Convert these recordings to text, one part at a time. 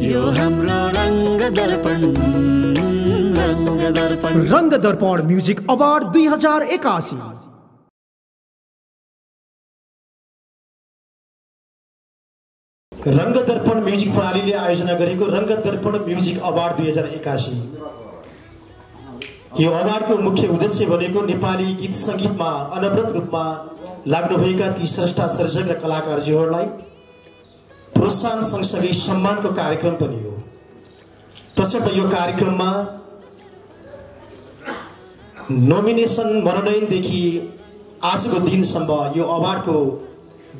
यो हाम्रो रंग दर्पण म्युजिक अवार्ड 2081। रंग दर्पण म्युजिक प्रणालीले आयोजना गरेको रंग दर्पण म्युजिक अवार्ड 2081। यो अवार्डको मुख्य उद्देश्य भनेको नेपाली गीत संगीतमा अनवरत रूपमा लाग्नुभएका ती स्रष्टा सर्जक र कलाकारजीहरूलाई प्रोत्साहन सँगसँगै सम्मानको कार्यक्रम पनि हो। तसर्थ यो कार्यक्रममा नोमिनेसन मनोनयनदेखि आजको दिनसम्म यो अवार्डको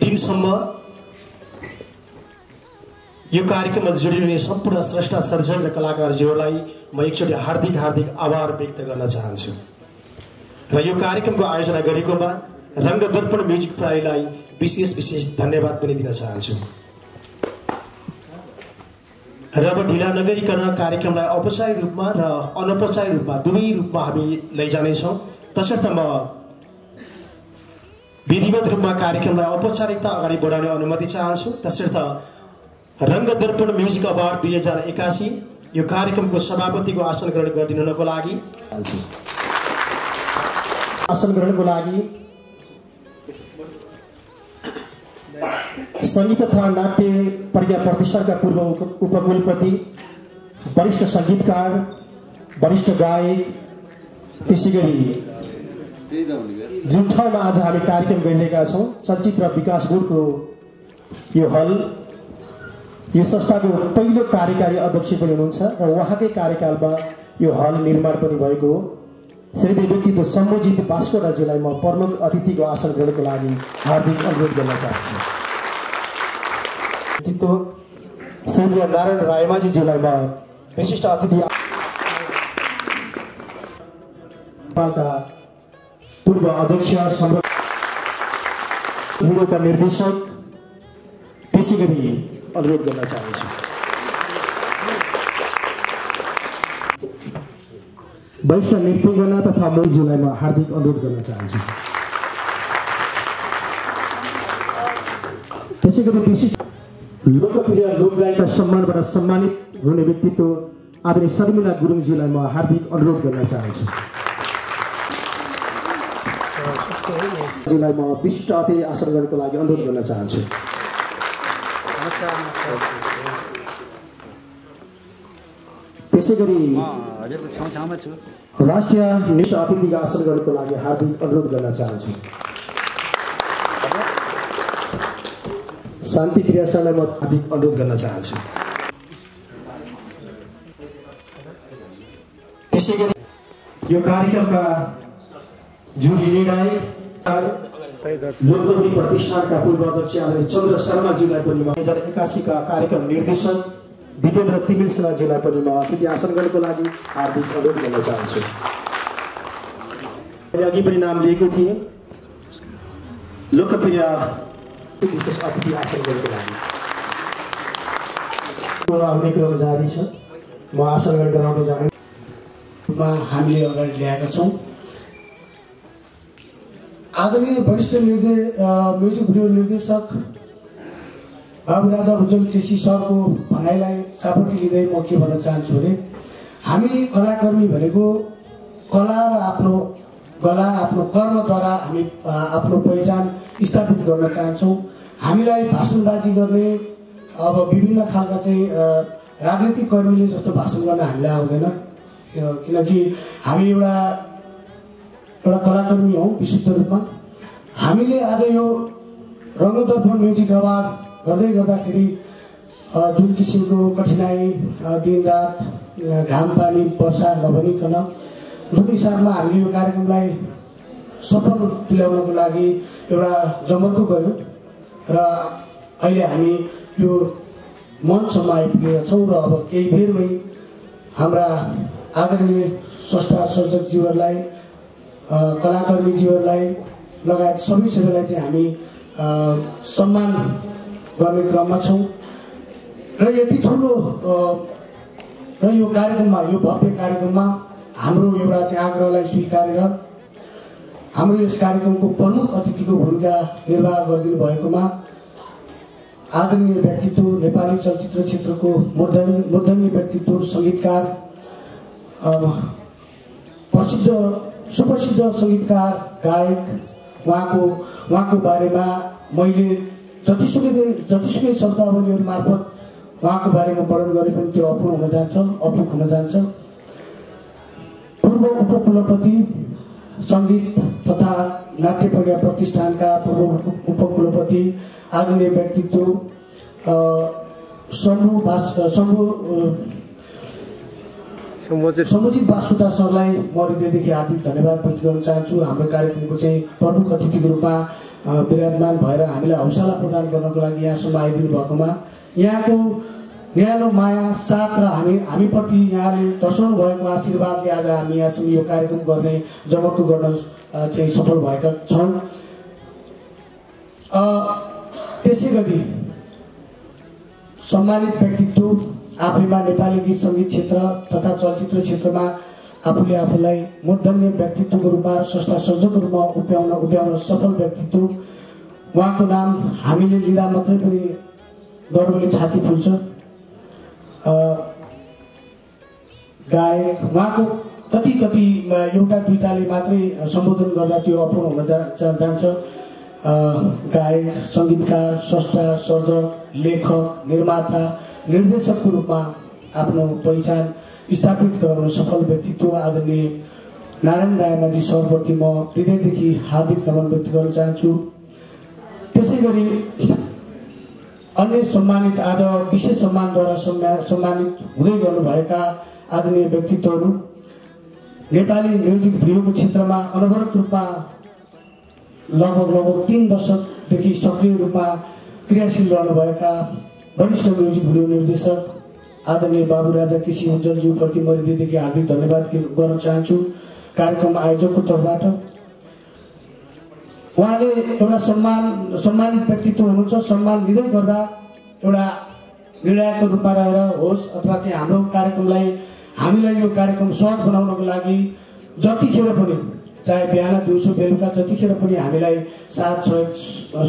दिनसम्म यो कार्यक्रममा जोडिने सम्पूर्ण स्रष्टा सर्जक र कलाकारजीहरूलाई म एकचोटि हार्दिक आभार व्यक्त गर्न चाहन्छु र यो कार्यक्रमको आयोजना गरेकोमा रंग दर्पण म्युजिक प्रणालीलाई विशेष धन्यवाद पनि दिन चाहन्छु। र अब ढिला नगरिकन कार्यक्रमलाई औपचारिक रूपमा र अनौपचारिक रूपमा दुवै रूपमा हामी लैजानेछौँ। तसर्थ म विधिवत रूपमा कार्यक्रमलाई औपचारिकता अगाडि बढाउने अनुमति चाहन्छु। तसर्थ रंग दर्पण म्युजिक अवार्ड 2081 यो कार्यक्रमको सभापतिको आसन ग्रहण गरिदिनको लागि संगीत तथा नाट्य प्रज्ञा प्रतिष्ठानका पूर्व उपकुलपति, वरिष्ठ संगीतकार, वरिष्ठ गायक, त्यसैगरी जुन ठाउँमा आज हामी कार्यक्रम गरिरहेका छौँ चलचित्र विकास बोर्डको यो हल, यो संस्थाको पहिलो कार्यकारी अध्यक्ष पनि हुनुहुन्छ र उहाँकै कार्यकालमा यो हल निर्माण पनि भएको हो। श्रीदेव व्यक्तित्व सम्बोजित भास्करज्यूलाई म प्रमुख अतिथिको आसन ग्रहणको लागि हार्दिक अनुरोध गर्न चाहन्छु। व्यक्तित्व श्री नारायण रायमाझीज्यूलाई म विशिष्ट अतिथि, नेपालका पूर्व अध्यक्ष, भिडियोका निर्देशक, त्यसैगरी अनुरोध गर्न चाहन्छु। वैश्य नृत्यगना तथा मोजीलाई म हार्दिक अनुरोध गर्न चाहन्छु। त्यसैगरी विशिष्ट लोकप्रिय लोकगायकका सम्मानबाट सम्मानित हुने व्यक्तित्व आदरणीय शर्मिला गुरुङज्यूलाई म हार्दिक अनुरोध गर्न चाहन्छु। ज्यूलाई म विशिष्ट अतिथि आसन गर्नको लागि अनुरोध गर्न चाहन्छु। त्यसैगरी राष्ट्रिय नृत्य अतिथिको आसन गर्नको लागि हार्दिक अनुरोध गर्न चाहन्छु। शान्ति प्रियालाई म हार्दिक अनुरोध गर्न चाहन्छु। त्यसैगरी यो कार्यक्रमका जुरी निर्णायक लोकदोहोरी प्रतिष्ठानका पूर्व अध्यक्ष आदरणीय चन्द्र शर्माज्यूलाई पनि 2081 का कार्यक्रम निर्देशक दिपेन्द्र तिमिल सिन्हाज्यूलाई पनि म अतिथि आसन गर्नको लागि हार्दिक अनुरोध गर्न चाहन्छु। मैले अघि पनि नाम लिएको थिएँ, लोकप्रिय विशेष अतिथि आसन गर्नको लागि आउने क्रम जारी छ। म आसन ग्रहण गराउँदै जाने हामीले अगाडि ल्याएका छौँ। आदरणीय वरिष्ठ म्युजिक भिडियो निर्देशक बाबु राजा उज्जवल केसी सरको भनाइलाई सापटी लिँदै म के भन्न चाहन्छु भने हामी कलाकर्मी भनेको कला र आफ्नो गला आफ्नो कर्मद्वारा हामी आफ्नो पहिचान स्थापित गर्न चाहन्छौँ। हामीलाई भाषणबाजी गर्ने अब विभिन्न खालका चाहिँ राजनीतिक कर्मीले जस्तो भाषण गर्न हामीलाई आउँदैन, किनकि हामी एउटा कलाकर्मी हौँ विशुद्ध रूपमा। हामीले आज यो रंग दर्पण म्युजिक अवार्ड गर्दै गर्दाखेरि जुन किसिमको कठिनाई, दिनरात, घाम पानी वर्षा नभनिकन जुन हिसाबमा हामीले यो कार्यक्रमलाई सफल तुल्याउनको लागि एउटा जमर्को गऱ्यौँ र अहिले हामी यो मञ्चमा आइपुगेका छौँ र अब केही बेरमै हाम्रा आदरणीय स्रष्टा सर्जकज्यूहरूलाई, कलाकर्मीज्यूहरूलाई लगायत सबैलाई चाहिँ हामी सम्मान गर्ने क्रममा छौँ र यति ठुलो र यो कार्यक्रममा, यो भव्य कार्यक्रममा हाम्रो एउटा चाहिँ आग्रहलाई स्वीकारेर हाम्रो यस कार्यक्रमको प्रमुख अतिथिको भूमिका निर्वाह गरिदिनु भएकोमा आदरणीय व्यक्तित्व, नेपाली चलचित्र क्षेत्रको मूर्धन्य व्यक्तित्व, सङ्गीतकार, सुप्रसिद्ध सङ्गीतकार, गायक, उहाँको बारेमा मैले जतिसुकै शब्दावलीहरू मार्फत उहाँको बारेमा वर्णन गरे पनि त्यो अपुग हुन जान्छ। पूर्व उपकुलपति, सङ्गीत तथा नाट्य प्रज्ञा प्रतिष्ठानका पूर्व उपकुलपति, आदरणीय व्यक्तित्व सम्बोजित बास्कोटा सरलाई म हृदयदेखि हार्दिक धन्यवाद व्यक्त गर्न चाहन्छु। हाम्रो कार्यक्रमको चाहिँ प्रमुख अतिथिको रूपमा विराजमान भएर हामीलाई हौसला प्रदान गर्नको लागि यहाँसम्म आइदिनु भएकोमा, यहाँको न्यानो माया, साथ र हामीप्रति यहाँले दर्शाउनु भएको आशीर्वादले आज हामी यहाँसम्म यो कार्यक्रम गर्ने जमर्को गर्न चाहिँ सफल भएका छौँ। त्यसै गरी सम्मानित व्यक्तित्व, आफैमा नेपाली गीत सङ्गीत क्षेत्र तथा चलचित्र क्षेत्रमा आफूलाई मूर्धन्य व्यक्तित्वको रूपमा, स्रष्टा सर्जकको रूपमा उभ्याउन सफल व्यक्तित्व, उहाँको नाम हामीले लिँदा मात्रै पनि गर्वले छाती फुल्छ। गायक, उहाँको कति एउटा दुईटाले मात्रै सम्बोधन गर्दा त्यो अपूर्ण हुन जान्छ। गायक, सङ्गीतकार, स्रष्टा, सर्जक, लेखक, निर्माता, निर्देशकको रूपमा आफ्नो पहिचान स्थापित गराउन सफल व्यक्तित्व आदरणीय नारायण रायमाझी सरप्रति म हृदयदेखि हार्दिक नमन व्यक्त गर्न चाहन्छु। त्यसै गरी अन्य सम्मानित, आज विशेष सम्मानद्वारा सम्मानित हुँदै गर्नुभएका आदरणीय व्यक्तित्वहरू, नेपाली म्युजिक भिडियोको क्षेत्रमा अनवरत रूपमा लगभग 3 दशकदेखि सक्रिय रूपमा क्रियाशील रहनुभएका वरिष्ठ म्युजिक भिडियो निर्देशक आदरणीय बाबु राजा केसी उज्जवलज्यूप्रति म हृदयदेखि हार्दिक धन्यवाद गर्न चाहन्छु कार्यक्रम आयोजकको तर्फबाट। उहाँले एउटा सम्मानित व्यक्तित्व हुनुहुन्छ। सम्मान लिँदै गर्दा एउटा निर्णायकको रूपमा रहेर होस् अथवा चाहिँ हाम्रो हामीलाई यो कार्यक्रम सहज बनाउनको लागि जतिखेर पनि, चाहे बिहान दिउँसो बेलुका जतिखेर पनि हामीलाई साथ सहयोग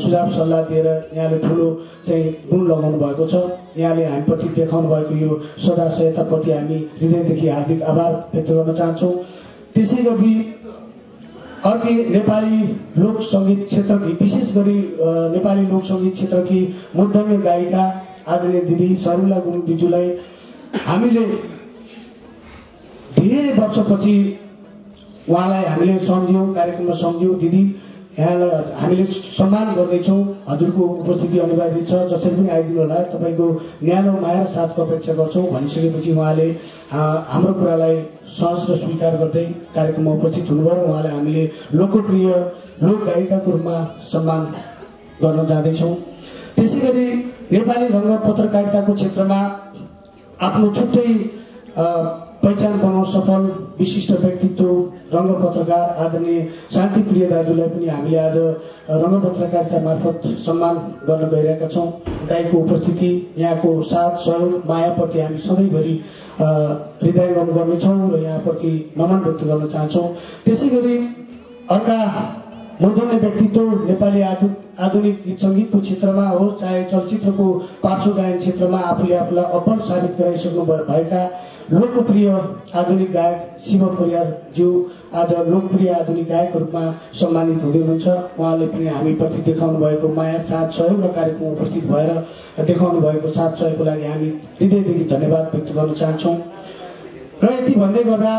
सुझाव सल्लाह दिएर यहाँले ठुलो चाहिँ गुण लगाउनु भएको छ। यहाँले हामीप्रति देखाउनु भएको यो सदाशयताप्रति हामी हृदयदेखि हार्दिक आभार व्यक्त गर्न चाहन्छौँ। त्यसै गरी अर्कै नेपाली लोक सङ्गीत क्षेत्रकी, विशेष गरी नेपाली लोक सङ्गीत क्षेत्रकी मूर्धन्य गायिका आदरणीय दिदी शर्मिला गुरुङ दिजूलाई हामीले धेरै वर्षपछि उहाँलाई हामीले सम्झ्यौँ, कार्यक्रममा सम्झ्यौँ। दिदी, यहाँलाई हामीले सम्मान गर्दैछौँ। हजुरको उपस्थिति अनिवार्य छ, जसरी पनि आइदिनु होला। तपाईँको न्यानो माया र साथको अपेक्षा गर्छौँ भनिसकेपछि उहाँले हाम्रो कुरालाई सहज र स्वीकार गर्दै कार्यक्रममा उपस्थित हुनुभयो। उहाँलाई हामीले लोकप्रिय लोक गायिकाको रूपमा सम्मान गर्न जाँदैछौँ। त्यसै गरी नेपाली रङ्ग पत्रकारिताको क्षेत्रमा आफ्नो छुट्टै पहिचान बनाउन सफल विशिष्ट व्यक्तित्व रङ्ग पत्रकार आदरणीय शान्तिप्रिय दाजुलाई पनि हामीले आज रङ्ग पत्रकारिता मार्फत सम्मान गर्न गइरहेका छौँ। दाइको उपस्थिति, यहाँको साथ सहयोग मायाप्रति हामी सधैँभरि हृदयङ्गम गर्नेछौँ र यहाँप्रति नमन व्यक्त गर्न चाहन्छौँ। त्यसै गरी अर्का मूर्धन्य व्यक्तित्व नेपाली आधुनिक गीत सङ्गीतको क्षेत्रमा होस्, चाहे चलचित्रको पार्श्व गायन क्षेत्रमा आफूलाई अब्बल साबित गराइसक्नु भएका लोकप्रिय आधुनिक गायक शिव परियारज्यू आज लोकप्रिय आधुनिक गायकको रूपमा सम्मानित हुँदै हुनुहुन्छ। उहाँले पनि हामीप्रति देखाउनु भएको माया, साथ सहयोग र कार्यक्रममा उपस्थित भएर देखाउनु भएको साथ सहयोगको लागि हामी हृदयदेखि धन्यवाद व्यक्त गर्न चाहन्छौँ। र यति भन्दै गर्दा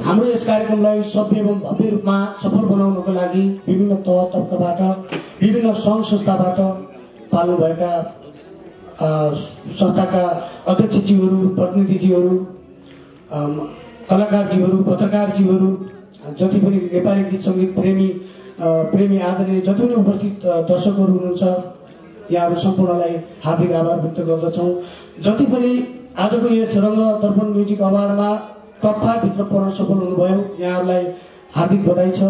हाम्रो यस कार्यक्रमलाई सभ्य एवं भव्य रूपमा सफल बनाउनको लागि विभिन्न तह तब्काबाट, विभिन्न सङ्घ संस्थाबाट पाल्नुभएका संस्थाका अध्यक्षज्यूहरू, प्रतिनिधिज्यूहरू, कलाकारज्यूहरू, पत्रकारज्यूहरू, जति पनि नेपाली गीत सङ्गीत प्रेमी आदरणीय जति पनि उपस्थित दर्शकहरू हुनुहुन्छ, यहाँहरू सम्पूर्णलाई हार्दिक आभार व्यक्त गर्दछौँ। जति पनि आजको यस रङ्ग दर्पण म्युजिक अवार्डमा टप 5 भित्र पर्न सफल हुनुभयो, यहाँहरूलाई हार्दिक बधाई छ।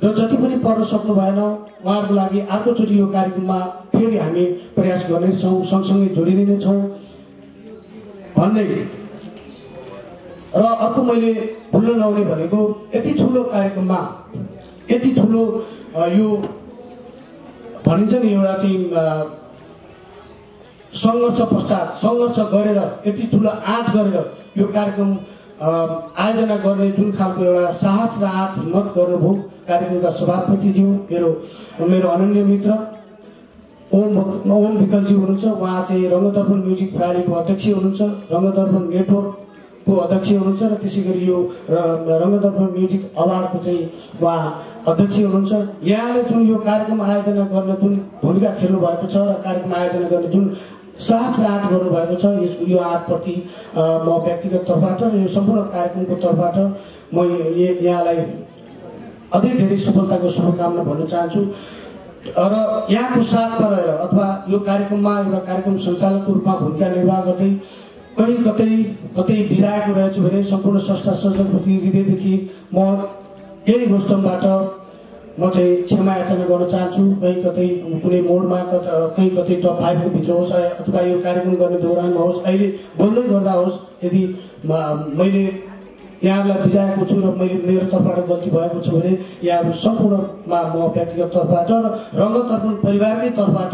र जति पनि पर्न सक्नु भएन उहाँहरूको लागि अर्कोचोटि यो कार्यक्रममा फेरि हामी प्रयास गर्नेछौँ, सँगसँगै जोडिनेछौँ भन्दै र अर्को मैले भुल्न नहुने भनेको यति ठुलो कार्यक्रममा, यति ठुलो यो भनिन्छ नि एउटा चाहिँ सङ्घर्ष पश्चात सङ्घर्ष गरेर यति ठुलो आँट गरेर यो कार्यक्रम आयोजना गर्ने जुन खालको एउटा साहस र आँट हिम्मत गर्नुभयो कार्यक्रमका सभापतिज्यू मेरो अनन्य मित्र ओम विकलजी हुनुहुन्छ। उहाँ चाहिँ रङ्गदर्पण म्युजिक प्रणालीको अध्यक्ष हुनुहुन्छ, रङ्गदर्पण नेटवर्कको अध्यक्ष हुनुहुन्छ र त्यसै गरी यो रङ्गदर्पण म्युजिक अवार्डको चाहिँ उहाँ अध्यक्ष हुनुहुन्छ। यहाँले जुन यो कार्यक्रम आयोजना गर्न जुन भूमिका खेल्नु भएको छ र कार्यक्रम आयोजना गर्ने जुन साहस र आँट गर्नुभएको छ यो आँटप्रति म व्यक्तिगत तर्फबाट र यो सम्पूर्ण कार्यक्रमको तर्फबाट म यहाँलाई अझै धेरै सफलताको शुभकामना भन्न चाहन्छु। र यहाँको साथमा रहेर अथवा यो कार्यक्रममा एउटा कार्यक्रम सञ्चालकको रूपमा भूमिका निर्वाह गर्दै कतै बिजाएको रहेछु भने सम्पूर्ण संस्था संयोजकप्रति हृदयदेखि म यही गोष्ठीबाट म चाहिँ क्षमा याचना गर्न चाहन्छु। कतै कुनै मोडमा कतै टप 5 को भित्र होस् अथवा यो कार्यक्रम गर्ने दौरानमा होस् अहिले बोल्दै गर्दा होस् यदि मैले यहाँलाई बिजाएको छु र मेरो तर्फबाट गल्ती भएको छु भने यहाँहरू सम्पूर्णमा म व्यक्तिगत तर्फबाट र रङ्गदर्पण परिवारकै तर्फबाट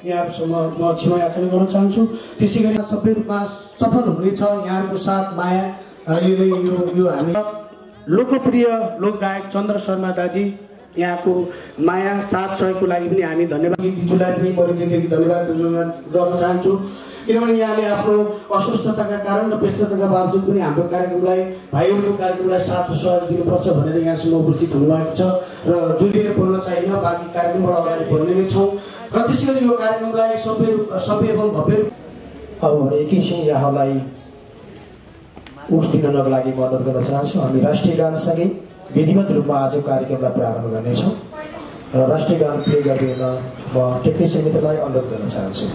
यहाँहरूसँग म क्षमा याचना गर्न चाहन्छु। त्यसै गरी सबै रूपमा सफल हुनेछ यहाँहरूको साथ माया अहिले यो हामी लोकप्रिय लोकगायक चन्द्र शर्मा दाजी यहाँको माया साथ सहयोगको लागि पनि हामी धन्यवाद दिदीलाई पनि म हृदयदेखि धन्यवाद गर्न चाहन्छु। किनभने यहाँले आफ्नो अस्वस्थताका कारण र व्यस्तताका बावजुद पनि हाम्रो कार्यक्रमलाई भाइहरूको कार्यक्रमलाई साथ सहयोग दिनुपर्छ भनेर यहाँसम्म उपस्थित हुनुभएको छ र जोडिएर बोल्न चाहिन्न बाँकी कार्यक्रमबाट अगाडि बढ्ने नै छौँ र त्यसै गरी यो कार्यक्रमलाई सबै एवं भव्य अब भने एकैछिन यहाँलाई उठ्दिनको लागि म अनुरोध गर्न चाहन्छु। हामी राष्ट्रिय गानसँगै विधिवत रूपमा आज कार्यक्रमलाई प्रारम्भ गर्नेछौँ र राष्ट्रिय गान प्ले गरिदिन म टेक्निसियन मित्रलाई अनुरोध गर्न चाहन्छु।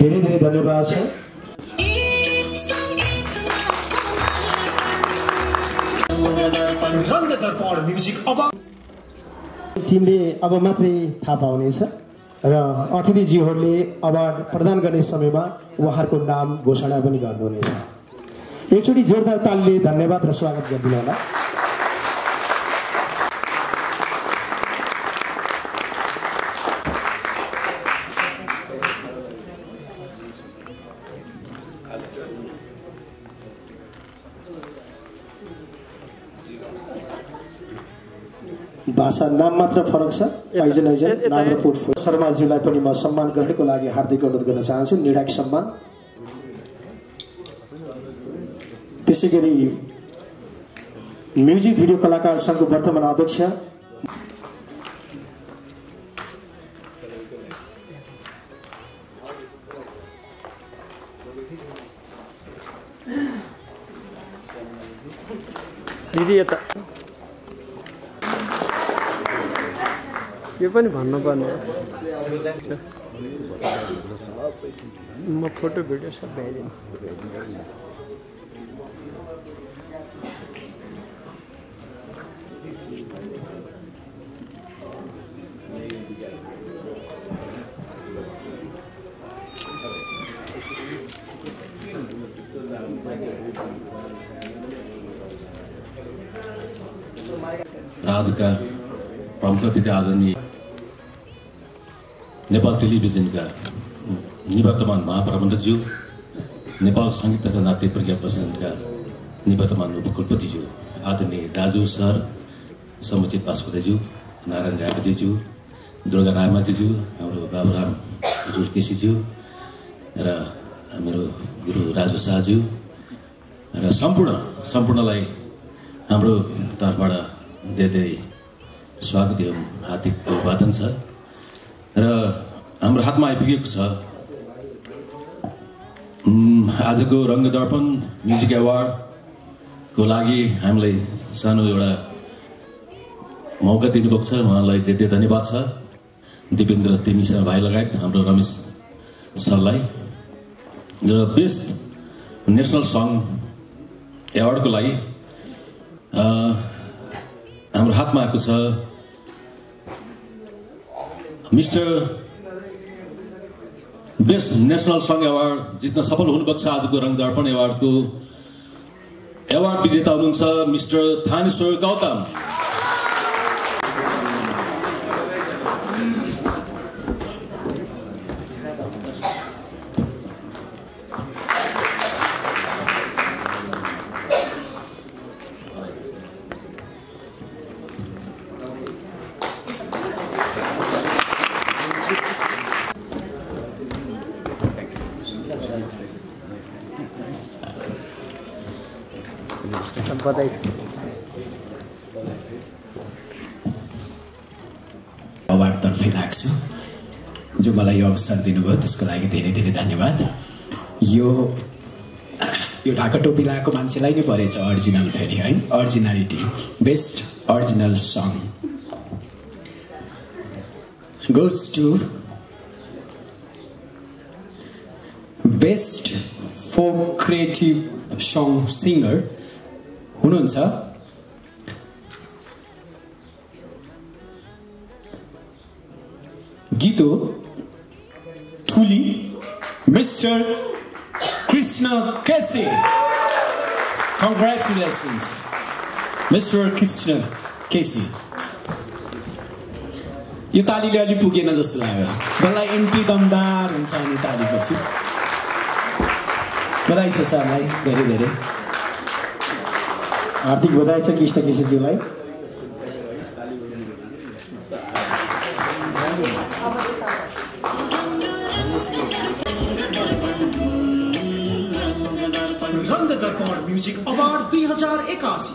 धेरै धेरै धन्यवाद छ। रङ्गदर्पण म्युजिक अवार्ड टिमले अब मात्रै थाहा पाउनेछ र अतिथिज्यूहरूले अवार्ड प्रदान गर्ने समयमा उहाँहरूको नाम घोषणा पनि गर्नुहुनेछ। एकचोटि जोरदार तालले धन्यवाद र स्वागत गरिदिनु होला। भाषा नाम मात्र फरक छ, आयोजन नाम र पोर्टफोलियो। शर्माज्यूलाई पनि म सम्मान ग्रहणको लागि हार्दिक अनुरोध गर्न चाहन्छु, निर्णायक सम्मान। त्यसै गरी म्युजिक भिडियो कलाकार सङ्घको वर्तमान अध्यक्ष दिदी यता यो पनि भन्नुपर्ने म फोटो भिडियो सब भ्याइदिनु। राज्यका प्रमुख अतिथि आदरणीय नेपाल टेलिभिजनका निवर्तमान महाप्रबन्धकज्यू, नेपाल सङ्गीत तथा नाट्य प्रज्ञा प्रतिष्ठानका निवर्तमान उपकुलपतिज्यू, आदरणीय दाजु सर, समुचित बास्पतिज्यू, नारायण रायपतिज्यू, दुर्गा रायमाझीज्यू, हाम्रो बाबुराम हजुर केसीज्यू र मेरो गुरु राजु शाहज्यू र सम्पूर्णलाई हाम्रो तर्फबाट धेरै स्वागत एवं हार्दिक अभिवादन छ। र हाम्रो हातमा आइपुगेको छ आजको रङ्गदर्पण म्युजिक एवार्डको लागि हामीलाई सानो एउटा मौका दिनुभएको छ। उहाँलाई धेरै धन्यवाद छ। दिपेन्द्र तिमिसा भाइ लगायत हाम्रो रमेश सरलाई। र बेस्ट नेसनल सङ एवार्डको लागि हाम्रो हातमा आएको छ mister best national song award जित्न सफल हुनुभएको छ। आजको रङ्गदर्पण एवार्डको एवार्ड विजेता हुनुहुन्छ मिस्टर थानेश्वर गौतम। अवार्डतर्फै लाग्छु जो मलाई यो अवसर दिनुभयो त्यसको लागि धेरै धेरै धन्यवाद। यो ढाका टोपी लगाएको मान्छेलाई नै परेछ अरिजिनल फेरि है, originality. Best original song goes to best folk creative song singer हुनुहुन्छ गीतो ठुली mister Krishna KC. Congratulations mister Krishna KC. यो तालीले अलि पुगेन जस्तो लाग्यो। बल्ल एन्ट्री दमदार हुन्छ अनि तालीपछि। बधाई छ सरलाई, धेरै धेरै हार्दिक बधाई छ कृष्ण केसीज्यूलाई। Rangdarpan music award 2081।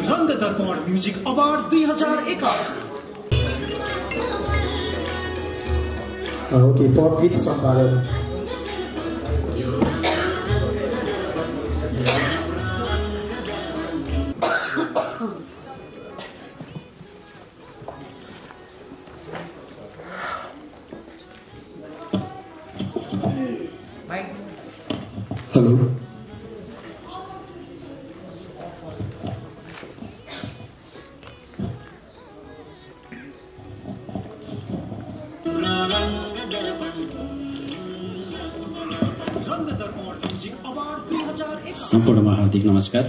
Rangdarpan music award 2081। Okay, pop गीत सम्पादन हेलो सम्पूर्णमा हार्दिक नमस्कार।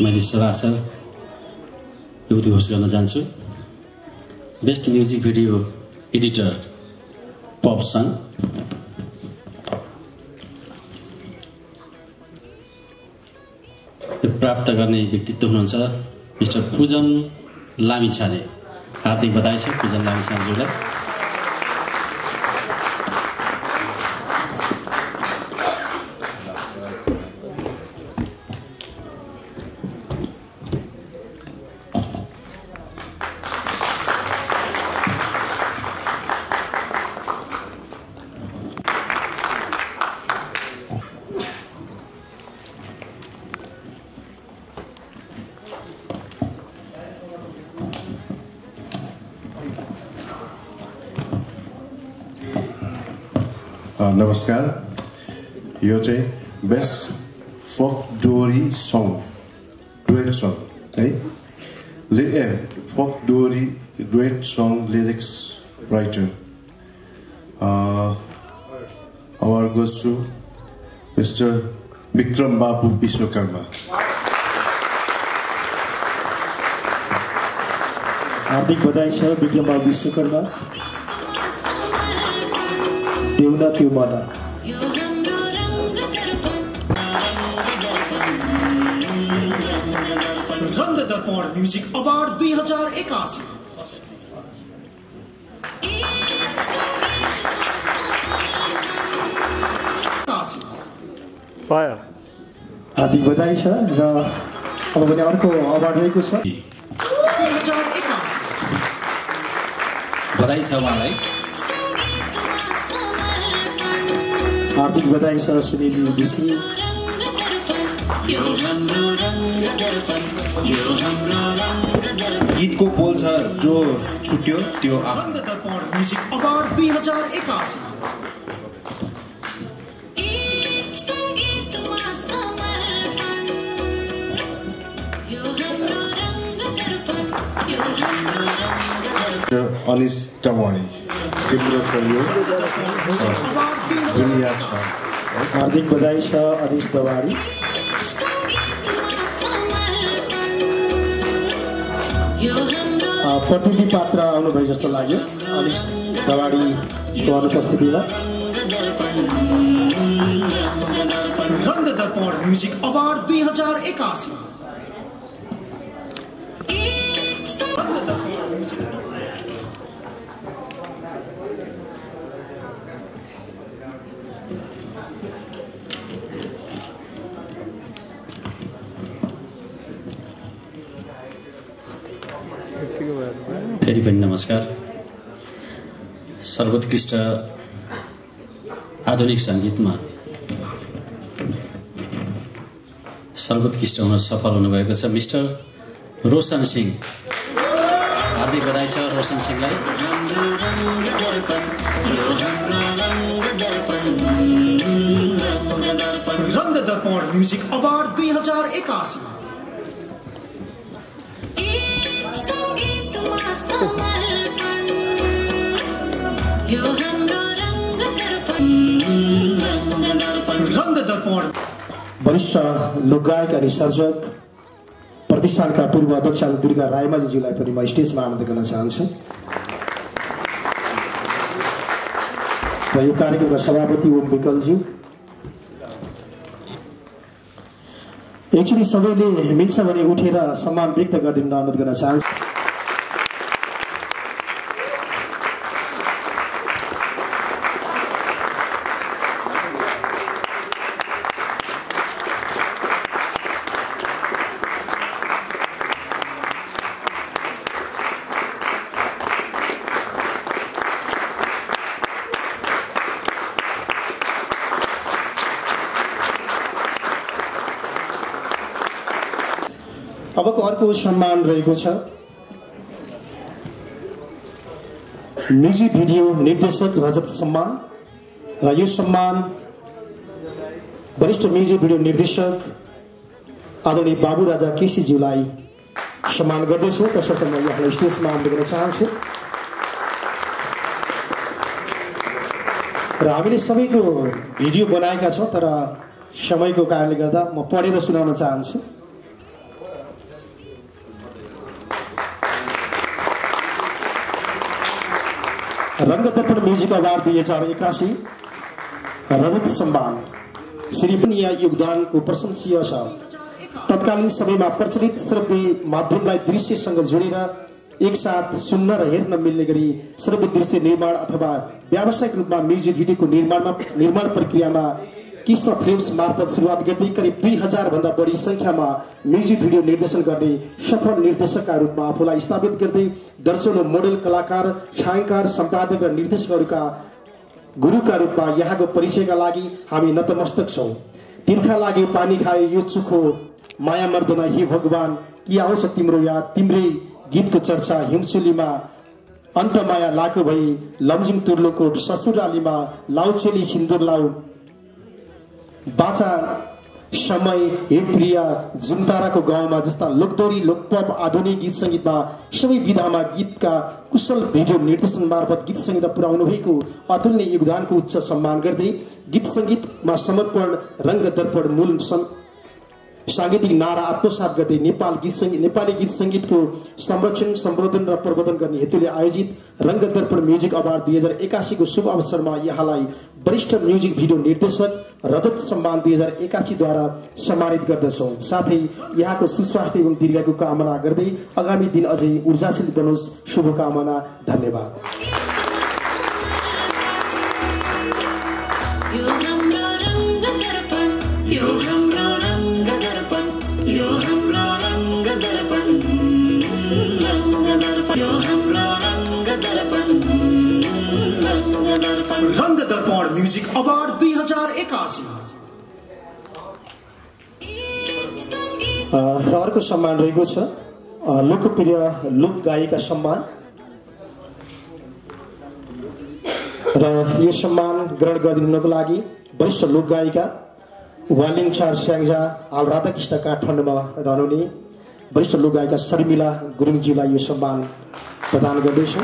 मैले सरासर यो उद्घोष गर्न जान्छु best music video editor pop song प्राप्त गर्ने व्यक्तित्व हुनुहुन्छ मिस्टर पूजन लामिछाने। हार्दिक बधाई छ पूजन लामिछानेज्यूलाई। नमस्कार। यो चाहिँ बेस्ट फोक डोरी सङ डुएट सङ है। फोक डोरी duet song lyrics writer award goes to mister Vikram Babu Vishwakarma. हार्दिक बधाई छ विक्रम बाबु विश्वकर्मा देउन त्यो मन रंग दर्पण म्यूजिक अवार्ड 2081 पायो हार्दिक बधाई छ र अब भने अर्को अवार्ड रहेको छ 2081 बधाई छ उहाँलाई हार्दिक बधाई छ सुनिल विसी गीतको बोल छ जो छुट्यो त्यो रंग दर्पण म्यूजिक अवार्ड 2081 अनिस दवाडी तिम्रो यो दुनिया छ हार्दिक बधाई छ अनिस दवाडी प्रतिनिधि पात्र आउनुभयो जस्तो लाग्यो अनिस दवाडीको अनुपस्थितिमा रंग दर्पण म्यूजिक अवार्ड 2081 रंग दर्पण म्यूजिक फेरि पनि नमस्कार सर्वोत्कृष्ट आधुनिक सङ्गीतमा सर्वोत्कृष्ट हुन सफल हुनुभएको छ मिस्टर रोशन सिंह हार्दिक बधाई छ रोशन सिंहलाई रंग दर्पण म्यूजिक अवार्ड 2081 रंग दर्पण वरिष्ठ लोकगायक अनि सर्जक प्रतिष्ठानका पूर्व अध्यक्ष दुर्गा रायमाझीज्यूलाई पनि म स्टेजमा आमन्त्रण गर्न चाहन्छु र यो कार्यक्रमका सभापति ओम विकलज्यू एकचोटि सबैले मिल्छ भने उठेर सम्मान व्यक्त गरिदिन अनुरोध गर्न चाहन्छु अबको अर्को सम्मान रहेको छ म्युजिक भिडियो निर्देशक रजत सम्मान र यो सम्मान वरिष्ठ म्युजिक भिडियो निर्देशक आदरणीय बाबु राजा केसीज्यूलाई सम्मान गर्दैछु तसर्थ म यहाँलाई स्टेजमा आमन्त्रण गर्न चाहन्छु र हामीले सबैको भिडियो बनाएका छौँ तर समयको कारणले गर्दा म पढेर सुनाउन चाहन्छु रंग दर्पण म्युजिक अवार्ड 2081 रजत सम्मान श्री पनि यहाँ योगदानको प्रशंसीय छ तत्कालीन समयमा प्रचलित श्रव्य माध्यमलाई दृश्यसँग जोडेर एकसाथ सुन्न र हेर्न मिल्ने गरी श्रव्य दृश्य निर्माण अथवा व्यावसायिक रूपमा म्युजिक भिडियोको निर्माण प्रक्रियामा कृष्ण फिल्म्स मार्फत सुरुवात गर्दै करिब 2000 भन्दा बढी संख्यामा म्युजिक भिडियो निर्देशन गर्ने सफल निर्देशकका रूपमा आफूलाई स्थापित गर्दै दर्शनौं मोडेल कलाकार छायाङ्कन सम्पादक र निर्देशकहरूका गुरुका रूपमा यहाँको परिचयका लागि हामी नतमस्तक छौं तिर्खा लागे पानी खाए यो चुखो माया मर्दैन हे भगवान कि आउँछ तिम्रो याद तिम्रै गीतको चर्चा हिमसुलीमा अन्त माया लाको भई लमजुङ तुर्लोकोट ससुरालीमा लाउचेली सिन्दुर लाउ बाचा समय हे प्रिया जुमताराको गाउँमा जस्ता लोकदोरी लोकपप आधुनिक गीत संगीतमा सबै विधामा गीतका कुशल भिडियो निर्देशन मार्फत गीत संगीत पुर्याउनु भएको अतुलनीय योगदानको उच्च सम्मान गर्दै गीत संगीतमा समर्पण रंग दर्पण मूल सांगीतिक नारा आत्मसात गर्दै नेपाली गीत संगीतको संरक्षण सम्वर्धन र प्रवर्धन गर्ने हेतुले आयोजित रङ्गदर्पण म्युजिक अवार्ड 2081 को शुभ अवसरमा यहाँलाई वरिष्ठ म्युजिक भिडियो निर्देशक रजत सम्मान 2081 द्वारा सम्मानित गर्दछौं। साथै यहाँको सुस्वास्थ्य एवं दीर्घायुको कामना गर्दै आगामी दिन अझै ऊर्जाशील बनोस्, शुभकामना। धन्यवाद। रंग दर्पण म्युजिक अवार्ड 2081 र अर्को सम्मान रहेको छ लोकप्रिय लोक गायिका सम्मान र यो सम्मान ग्रहण गरिदिनुको लागि वरिष्ठ लोक गायिका वालिङ चार स्याङ्जा हाल राधाकृष्ण काठमाडौँमा रहनुहुने वरिष्ठ लोक गायिका शर्मिला गुरुङजीलाई यो सम्मान प्रदान गर्दैछु।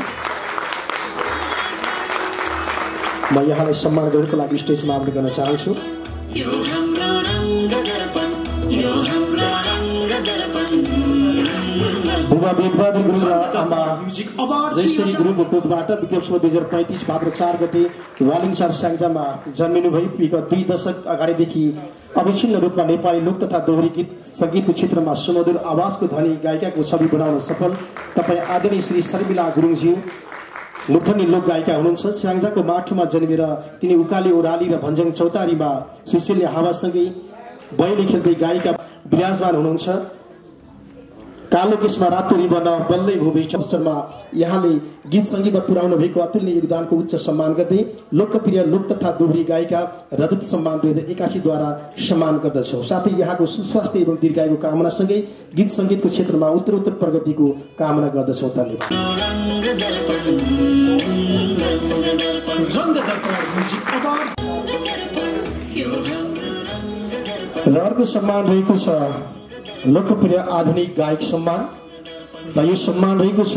म यहाँलाई सम्मान गर्नको लागि स्टेजमा आमन्त्रण गर्न चाहन्छु। बुबा वेदबहादुर गुरुङ र आमा जयश्री गुरुङको कोखबाट विक्रमसम्म 2035 भाद्र 4 गते वालिङ चार स्याङ्जामा जन्मिनुभई विगत 2 दशक अगाडिदेखि अविच्छिन्न रूपमा नेपाली लोक तथा दोहोरी गीत संगीतको क्षेत्रमा सुमधुर आवाजको धनी गायिकाको छवि बनाउन सफल तपाईँ आदरणीय श्री शर्मिला गुरुङज्यू मुठनी लोक गायिका हुनुहुन्छ। स्याङ्जाको माटोमा जन्मेर तिनी उकाली ओराली र भञ्ज्याङ चौतारीमा सुशील्य हावासँगै बयली खेल्दै गायिका विराजमान हुनुहुन्छ। कालो केसमा रातो रिबन बल्लै भूभेष अवसरमा यहाँले गीत संगीतमा पुर्याउनु भएको अतुल्य योगदानको उच्च सम्मान गर्दै लोकप्रिय लोक तथा दोहोरी गायिका रजत सम्मान 2081 द्वारा सम्मान गर्दछौँ। साथै यहाँको सुस्वास्थ्य एवं दीर्घायुको कामनासँगै गीत संगीतको क्षेत्रमा उत्तरोत्तर प्रगतिको कामना गर्दछौँ। धन्यवाद। र अर्को सम्मान रहेको छ लोकप्रिय आधुनिक गायक सम्मान र यो सम्मान रहेको छ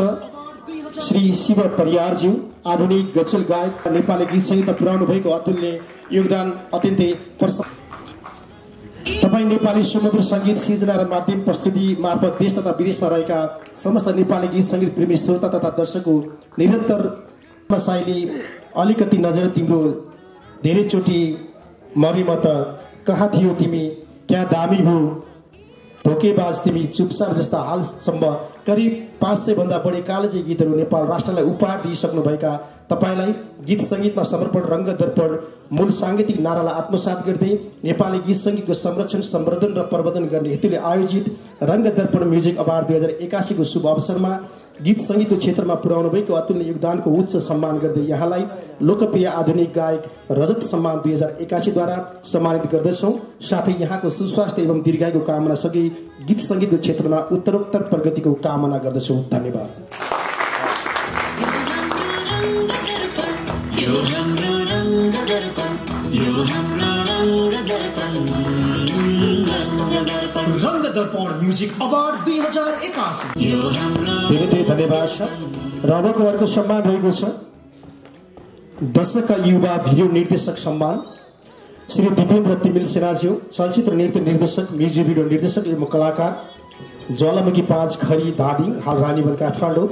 श्री शिव परियारज्यू आधुनिक गजल गायक नेपाली गीत संगीतमा पुर्याउनु भएको अतुल्य योगदान अत्यन्तै तपाईँ नेपाली सुमधुर संगीत सिर्जना र माध्यम प्रस्तुति मार्फत देश तथा विदेशमा रहेका समस्त नेपाली गीत संगीत प्रेमी श्रोता तथा दर्शकको निरन्तर शैली अलिकति नजर तिम्रो धेरैचोटि मरिम त कहाँ थियो तिमी क्या दामी भो धोकेबाज तिमी चुपचाप जस्ता हालसम्म करिब 500 भन्दा बढी कालजी गीतहरू नेपाल राष्ट्रलाई उपहार दिइसक्नुभएका तपाईलाई गीत संगीतमा समर्पण रङ्ग दर्पण मूल सांगीतिक नारालाई आत्मसात गर्दै नेपाली गीत संगीतको संरक्षण सम्वर्धन र प्रवर्धन गर्ने हेतुले आयोजित रङ्ग दर्पण म्युजिक अवार्ड 2081 को शुभ अवसरमा गीत संगीतको क्षेत्रमा पुर्याउनु भएको अतुल्य योगदानको उच्च सम्मान गर्दै यहाँलाई लोकप्रिय आधुनिक गायक रजत सम्मान 2081 द्वारा सम्मानित गर्दछौँ। साथै यहाँको सुस्वास्थ्य एवं दीर्घायुको कामना सँगै गीत संगीतको क्षेत्रमा उत्तरोत्तर प्रगतिको कामना गर्दछौँ। धन्यवाद। रंग दर्पण म्युजिक अवार्ड 2081 धेरै धेरै धन्यवाद छ। र अबको अर्को सम्मान रहेको छ दशकका युवा भिडियो निर्देशक सम्मान श्री दिपेन्द्र तिमिल सेनाज्यू चलचित्र नृत्य निर्देशक म्युजिक भिडियो निर्देशक एवं कलाकार ज्वालामुखी 5 खरी धादिङ हाल रानीवन काठमाडौँ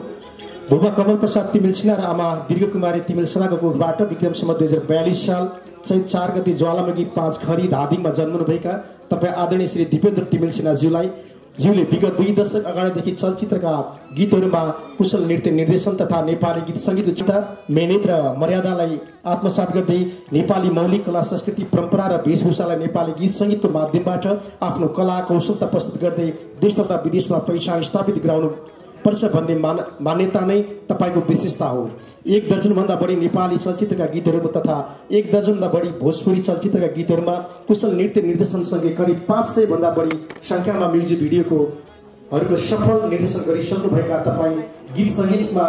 बुबा कमल प्रसाद तिमिल सिन्हा र आमा दीर्घ कुमारी तिमिल सिन्हाको कोखबाट विक्रमसम्म 2042 साल चैत 4 गते ज्वालामुखी 5 खरी धादिङमा जन्मनुभएका तपाईँ आदरणीय श्री दिपेन्द्र तिमिल सिन्हाज्यूले विगत 2 दशक अगाडिदेखि चलचित्रका गीतहरूमा कुशल नृत्य निर्देशन तथा नेपाली गीत संगीत मेहनत र मर्यादालाई आत्मसात गर्दै नेपाली मौलिक कला संस्कृति परम्परा र वेशभूषालाई नेपाली गीत संगीतको माध्यमबाट आफ्नो कला कौशलता प्रस्तुत गर्दै देश तथा विदेशमा पहिचान स्थापित गराउनु पर्छ भन्ने मान्यता नै तपाईको विशेषता हो। 1 दर्जनभन्दा बढी नेपाली चलचित्रका गीतहरू तथा 1 दर्जनभन्दा बढी भोजपुरी चलचित्रका गीतहरूमा कुशल नृत्य निर्देशनसँगै करिब 500 भन्दा बढी संख्यामा म्युजिक भिडियोको सफल निर्देशन गरिसक्नुभएका तपाईँ गीत संगीतमा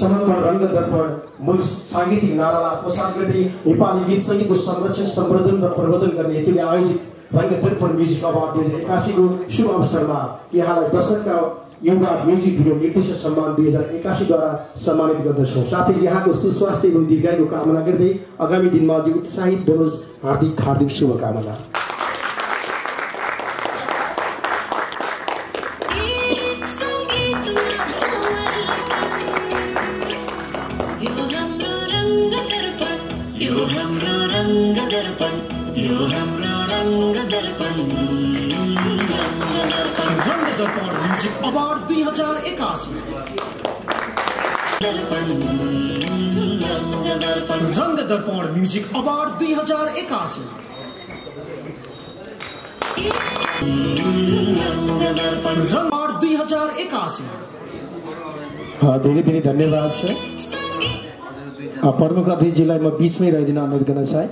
समर्पण रङ्ग दर्पण मूल सांगीतिक नारालाई आत्मसात गर्दै नेपाली गीत संगीतको संरक्षण सम्वर्धन र प्रवर्धन गर्ने हेतुले आयोजित रङ्ग दर्पण म्युजिक अवार्ड 2081 को शुभ अवसरमा यहाँलाई दशकका युवा म्युजिक भिडियो निर्देशक सम्मान 2081 द्वारा सम्मानित गर्दछौँ। साथै यहाँको सुस्वास्थ्य एवं दीर्घायुको कामना गर्दै आगामी दिनमा अझै उत्साहित बनोस्, हार्दिक शुभकामना। हाम्रो रङ्ग दर्पण यो हाम्रो रङ्ग दर्पण रङ्ग दर्पण म्युजिक अवार्ड 2081 रङ्ग दर्पण म्युजिक अवार्ड 2081 अवार्ड 2081 धेरै धेरै धन्यवाद छ प्रमुख अतिथिजीलाई म बीचमै रहिदिन अनुरोध गर्न चाहे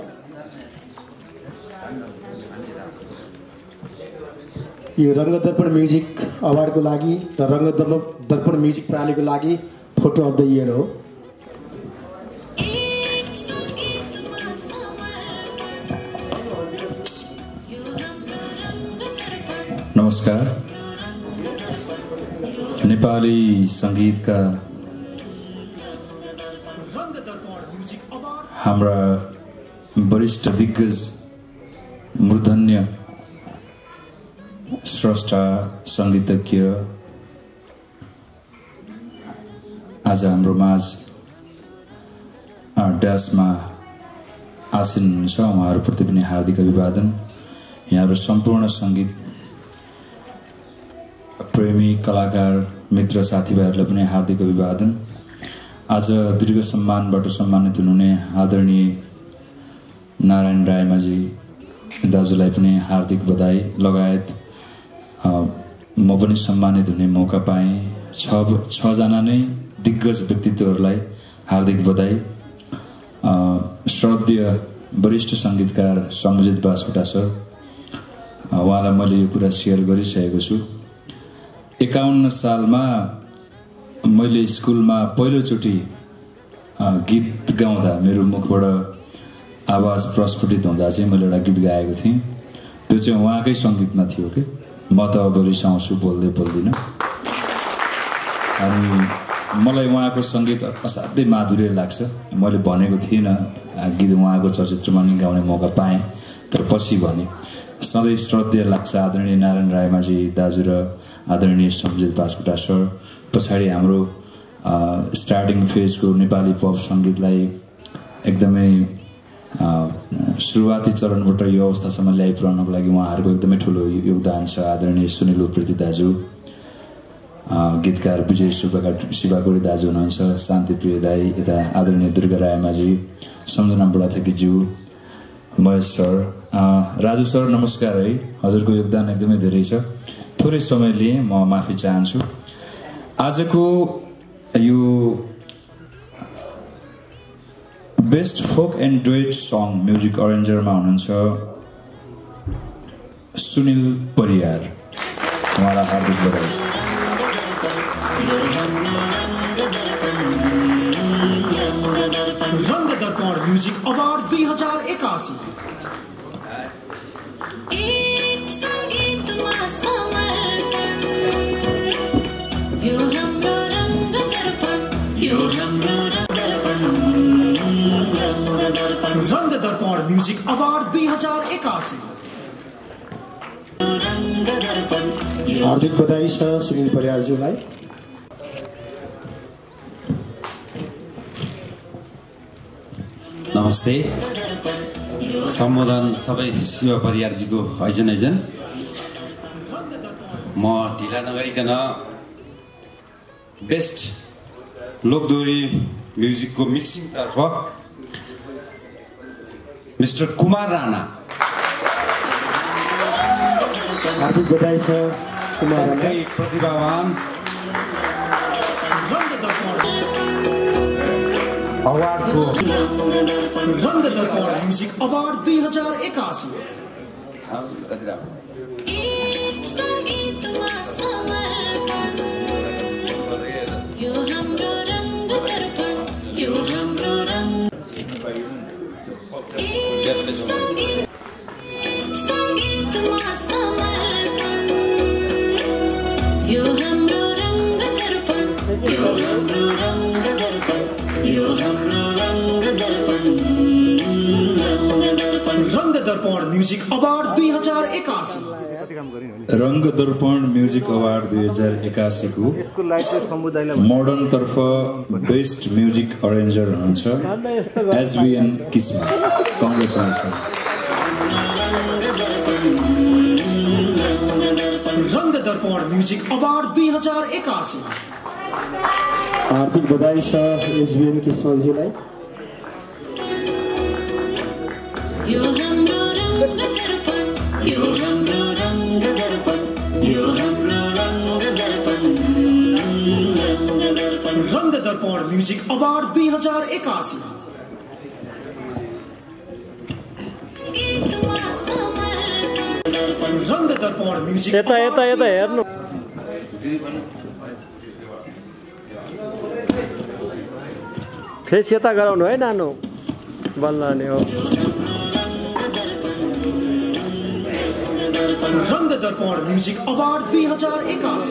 यो रङ्ग दर्पण म्युजिक अवार्डको लागि र रङ्ग दर्पण म्युजिक प्रणालीको लागि फोटो अफ द इयर हो नमस्कार नेपाली सङ्गीतका हाम्रा वरिष्ठ दिग्गज मूर्धन्य स्रष्टा सङ्गीतज्ञ आज हाम्रो माझ ड्यासमा आसीन हुनुहुन्छ उहाँहरूप्रति पनि हार्दिक अभिवादन यहाँहरू सम्पूर्ण सङ्गीत प्रेमी कलाकार मित्र साथीभाइहरूलाई पनि हार्दिक अभिवादन आज दीर्घ सम्मानबाट सम्मानित हुनुहुने आदरणीय नारायण रायमाझी दाजुलाई पनि हार्दिक बधाई लगायत म पनि सम्मानित हुने मौका पाएँ छजना नै दिग्गज व्यक्तित्वहरूलाई हार्दिक बधाई श्रद्धेय वरिष्ठ सङ्गीतकार सम्झित बास्कोटा सर उहाँलाई मैले यो कुरा सेयर गरिसकेको छु 51 सालमा मैले स्कुलमा पहिलोचोटि गीत गाउँदा मेरो मुखबाट आवाज प्रस्फुटित हुँदा चाहिँ मैले एउटा गीत गाएको थिएँ त्यो चाहिँ उहाँकै सङ्गीतमा थियो कि म त अब रिसाउँछु बोल्दै बोल्दिनँ अनि मलाई उहाँको सङ्गीत असाध्यै माधुर्य लाग्छ मैले भनेको थिइनँ गीत उहाँको चलचित्रमा नि गाउने मौका पाएँ तर पछि भने सधैँ श्रद्धेय लाग्छ आदरणीय नारायण रायमाझी दाजु र आदरणीय सम्झित बास्कोटा सर पछाडि हाम्रो स्टार्टिङ फेजको नेपाली पप सङ्गीतलाई एकदमै सुरुवाती चरणबाट यो अवस्थासम्म ल्याइपुर्याउनको लागि उहाँहरूको एकदमै ठुलो योगदान छ आदरणीय सुनिल उप्रेती दाजु गीतकार विजय शिवाकोडी दाजु हुनुहुन्छ शान्तिप्रिय दाई यता आदरणीय दुर्गा रायमाझी सम्झना बुढाथकीज्यू महेश सर राजु सर नमस्कार है हजुरको योगदान एकदमै धेरै छ थोरै समय लिएँ म माफी चाहन्छु आजको यो best folk and duet song music अरेन्जरमा हुनुहुन्छ सुनिल परियार उहाँलाई हार्दिक बधाई छ रङ्ग दर्पण म्युजिक अवार्ड 2081 रङ्ग दर्पण म्युजिक अवार्ड 2081 हार्दिक बधाई छ सुनिल परियारज्यूलाई नमस्ते सम्बोधन सबै शिव परियारजीको हैजन म ढिला नगरिकन बेस्ट लोकदोरी म्युजिकको मिक्सिङतर्फ मिस्टर कुमार राणा हार्दिक बधाई छ कुमार राणा प्रतिभावान अवार्डको रङ्ग दर्पण म्युजिक अवार्ड 2081 रङ्ग दर्पण म्युजिक अवार्ड 2081 2081 रङ्ग दर्पण म्युजिक अवार्ड 2081 को मोडर्न तर्फ बेस्ट म्युजिक अरेन्जर हुनुहुन्छ एसबिएन किस्मा। कङ्ग्रेचुलेसन। रङ्ग दर्पण म्युजिक अवार्ड 2081 हार्दिक बधाई छ एसबिएन किस्माजीलाई। यो हाम्रो रङ्ग दर्पण, यो हाम्रो रङ्ग दर्पण, यो हाम्रो रङ्ग दर्पण, रङ्ग दर्पण म्युजिक अवार्ड 2081 रङ्ग दर्पण म्युजिक यता हेर्नु फेस यता गराउनु है नानो बल्ल नि हो। रङ्ग दर्पण म्युजिक अवार्ड 2081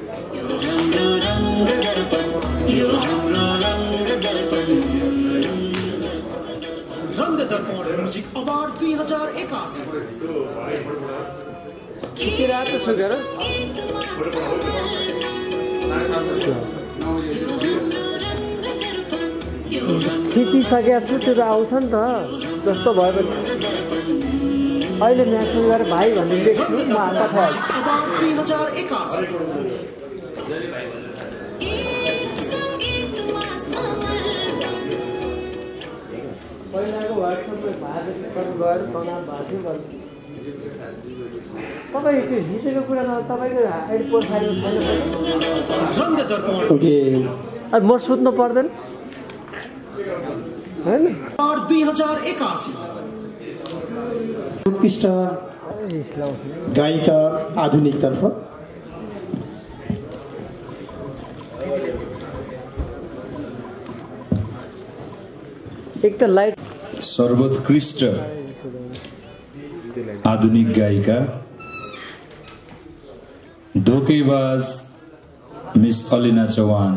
यो हाम्रो रङ्ग दर्पण, यो हाम्रो रङ्ग दर्पण, रङ्ग दर्पण म्युजिक अवार्ड 2081 रातो सुकेर खिचिसकेको छु त्यो त आउँछ नि त जस्तो भयो भने अहिले म्याक्सिमम गरेर भाइ भन्ने देख्छु म हातमा पहिलाको वाट्सएपमा गएर बनाएको भएको थियो तपाईँ त्यो हिजोको कुरामा तपाईँको अहिले पोसाइको छैन म सुत्नु पर्दैन हैन। 2081 उत्कृष्ट गायिका आधुनिक तर्फ एक त लाइट सर्वोत्कृष्ट आधुनिक गायिका धोकेबाज मिस अलिना चौहान।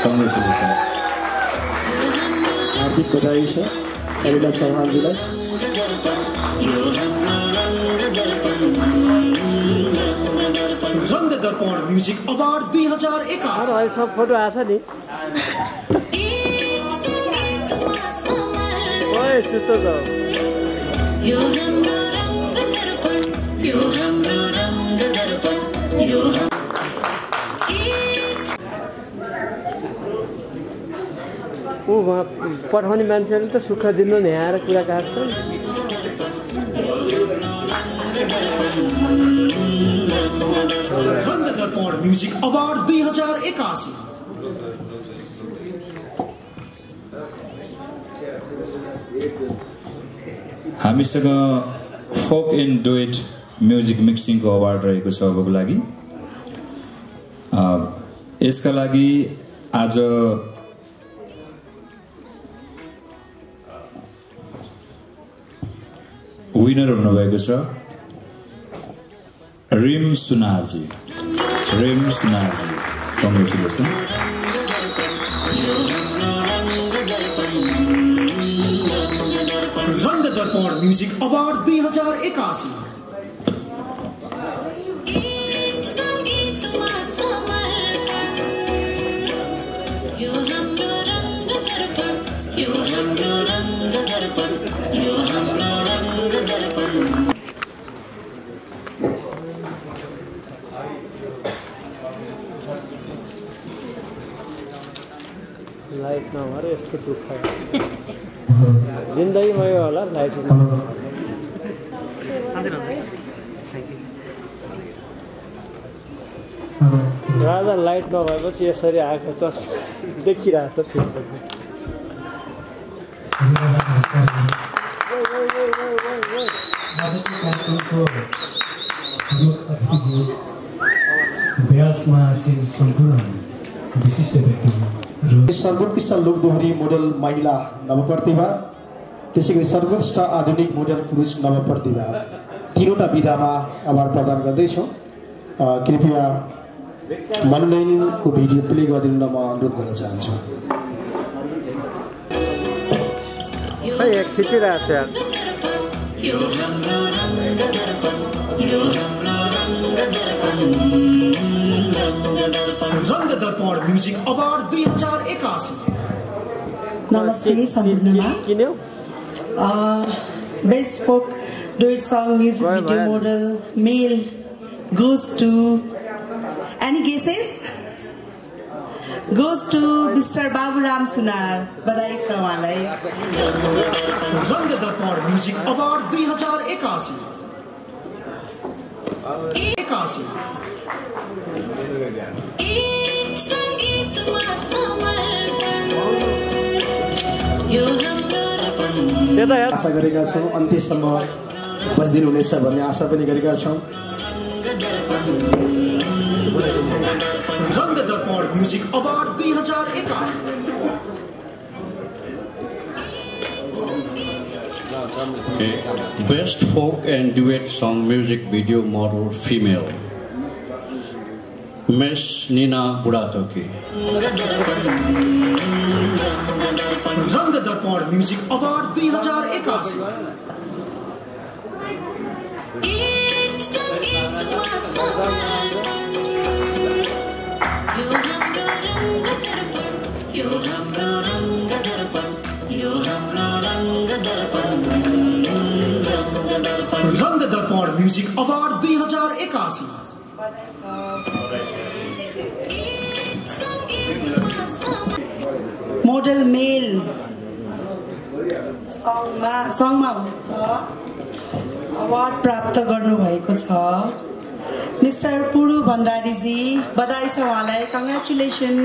कङ्ग्रेचुलेसन। हार्दिक बधाई छ अलिना चौहानजीलाई। रङ्ग दर्पण म्युजिक अवार्ड 2081 सब फोटो आछ नि ओए सुस्तो त यो हाम्रो रङ्ग दर्पण, यो हाम्रो रङ्ग दर्पण, यो ऊ पठाउने मान्छेले त सुख दिनु नि आएर कुरा काट्छ। रङ्ग दर्पण म्युजिक अवार्ड 2081 हामीसँग फोक एन्ड डुएट म्युजिक मिक्सिङको अवार्ड रहेको छ अबको लागि। यसका लागि आज विनर हुनुभएको छ रिम सुनारजी। कङ्ग्रेचुलेसन। रङ्ग दर्पण म्युजिक अवार्ड 2081 यो हाम्रो रङ्ग दर्पण, यो हाम्रो रङ्ग दर्पण, यो हाम्रो रङ्ग दर्पण, लाइट नभएर यस्तो दुःख जिन्दगीमा यो होला लाइट राजा लाइट नभएपछि यसरी आएको चस्मा देखिरहेको छ ठिक छ। सर्वोत्कृष्ट लोकदोहोरी मोडल महिला नवप्रतिभा, त्यसै गरी सर्वोत्कृष्ट आधुनिक मोडल पुरुष नवप्रतिभा, तीनवटा विधामा अवार्ड प्रदान गर्दैछौँ। कृपया मनोनयनको भिडियो प्ले गरिदिनु म अनुरोध गर्न चाहन्छु। खिचिरहेको छ यार। रङ्ग दर्पण म्युजिक अवार्ड 2081। नमस्ते सम्पूर्णमा। Best folk duet song music video model male goes to any guesses? Goes to Mr. Baburam Sunar. बधाई छ उहाँलाई। रङ्ग दर्पण म्युजिक अवार्ड 2081। आशा गरेका छौँ अन्त्यसम्म बस्दिनु हुनेछ भन्ने आशा पनि गरेका छौँ। रङ्ग Darpan music award 2081। Best folk and duet song music video model female Miss Nina Budatoki। रङ्ग दर्पण म्युजिक अवार्ड 2081। रङ्ग दर्पण म्युजिक अवार्ड 2081। मोडल मेल सङमा हुन्छ अवार्ड प्राप्त गर्नुभएको छ मिस्टर पुरु भण्डारीजी। बधाई छ उहाँलाई। कङ्ग्रेचुलेसन।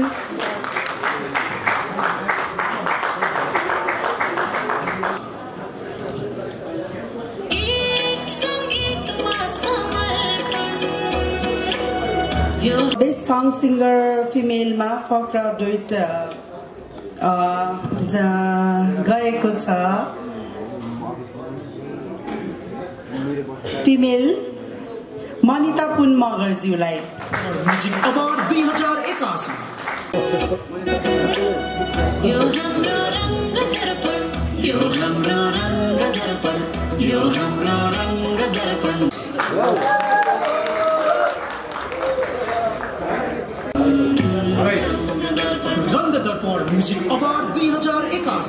बेस्ट सङ सिङ्गर फिमेलमा फक र डुएट गएको छ फिमेल मनिता पुन मगरज्यूलाई। Music award 2081। यो हाम्रो रङ्ग दर्पण, यो हाम्रो रङ्ग दर्पण, यो हाम्रो रङ्ग दर्पण। Rang Darpan music award 2081।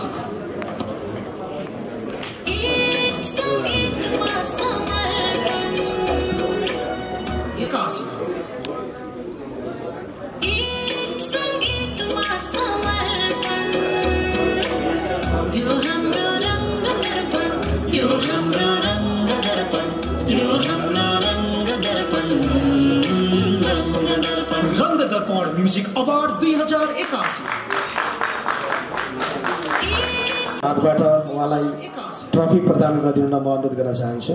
रङ्ग दर्पण म्युजिक अवार्ड 2081। हातबाट उहाँलाई ट्रफी प्रदान गरिदिनु म अनुरोध गर्न चाहन्छु।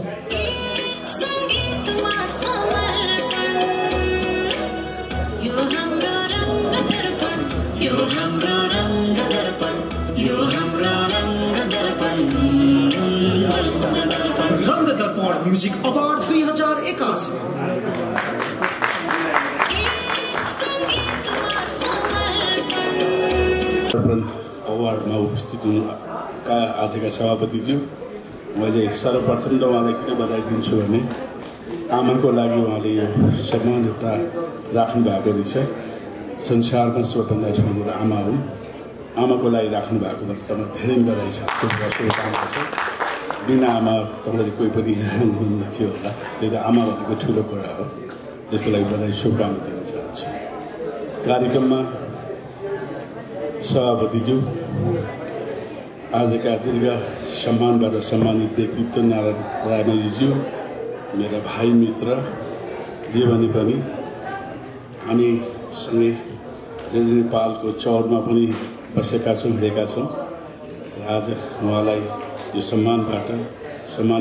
रङ्ग दर्पण म्युजिक अवार्ड 2081। अवार्डमा उपस्थित हुनुका आजका सभापतिज्यू, मैले सर्वप्रथम त उहाँलाई किन बधाई दिन्छु भने आमाको लागि उहाँले यो सम्मान एउटा राख्नु भएको रहेछ। संसारमा सबैभन्दा ठुलो आमा हुन्। आमाको लागि राख्नु भएको तपाईँलाई धेरै बधाई छ। शुभकामना छ। बिना आमा तपाईँले कोही पनि हुनुहुन्न थियो होला। त्यही त आमा भनेको ठुलो कुरा हो। त्यसको लागि बधाई शुभकामना दिन चाहन्छु। कार्यक्रममा सभापतिज्यू, आजका दीर्घ सम्मानबाट सम्मानित व्यक्तित्व नारायण राणाज्यू, मेरा भाइ मित्र जे भने पनि हामीसँगै रेडियो नेपालको चौरमा पनि बसेका छौँ, हिँडेका छौँ। आज उहाँलाई यो सम्मान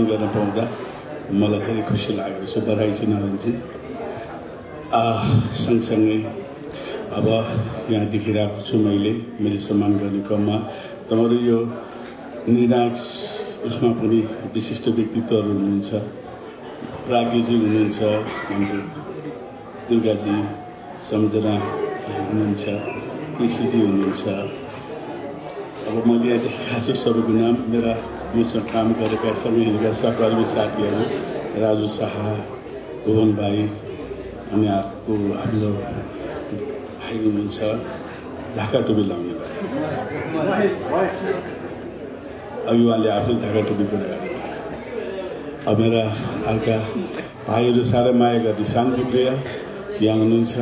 गर्न पाउँदा मलाई धेरै खुसी लागेको छ। बधाई छ नारायणजी। सँगसँगै अब यहाँ देखिरहेको छु मैले सम्मान गर्ने क्रममा तपाईँहरू यो निर्णायक उसमा पनि विशिष्ट व्यक्तित्वहरू हुनुहुन्छ। प्राज्ञजी हुनुहुन्छ, हाम्रो दुर्गाजी, सम्झना हुनुहुन्छ, केसीजी हुनुहुन्छ। अब मैले यहाँ देखेका छु सबैको नाम, मसँग काम गरेका सँगै हिँडेका सहकर्मी साथीहरू राजु शाह, भुवन भाइ, अनि अर्को हाम्रो भाइ हुनुहुन्छ ढाका टोपी लाउने भाइ। अघि उहाँले आफै ढाका टोपीको लगाएको। अब मेरा अर्का भाइहरू साह्रै माया गर्ने शान्तिप्रिय यहाँ हुनुहुन्छ।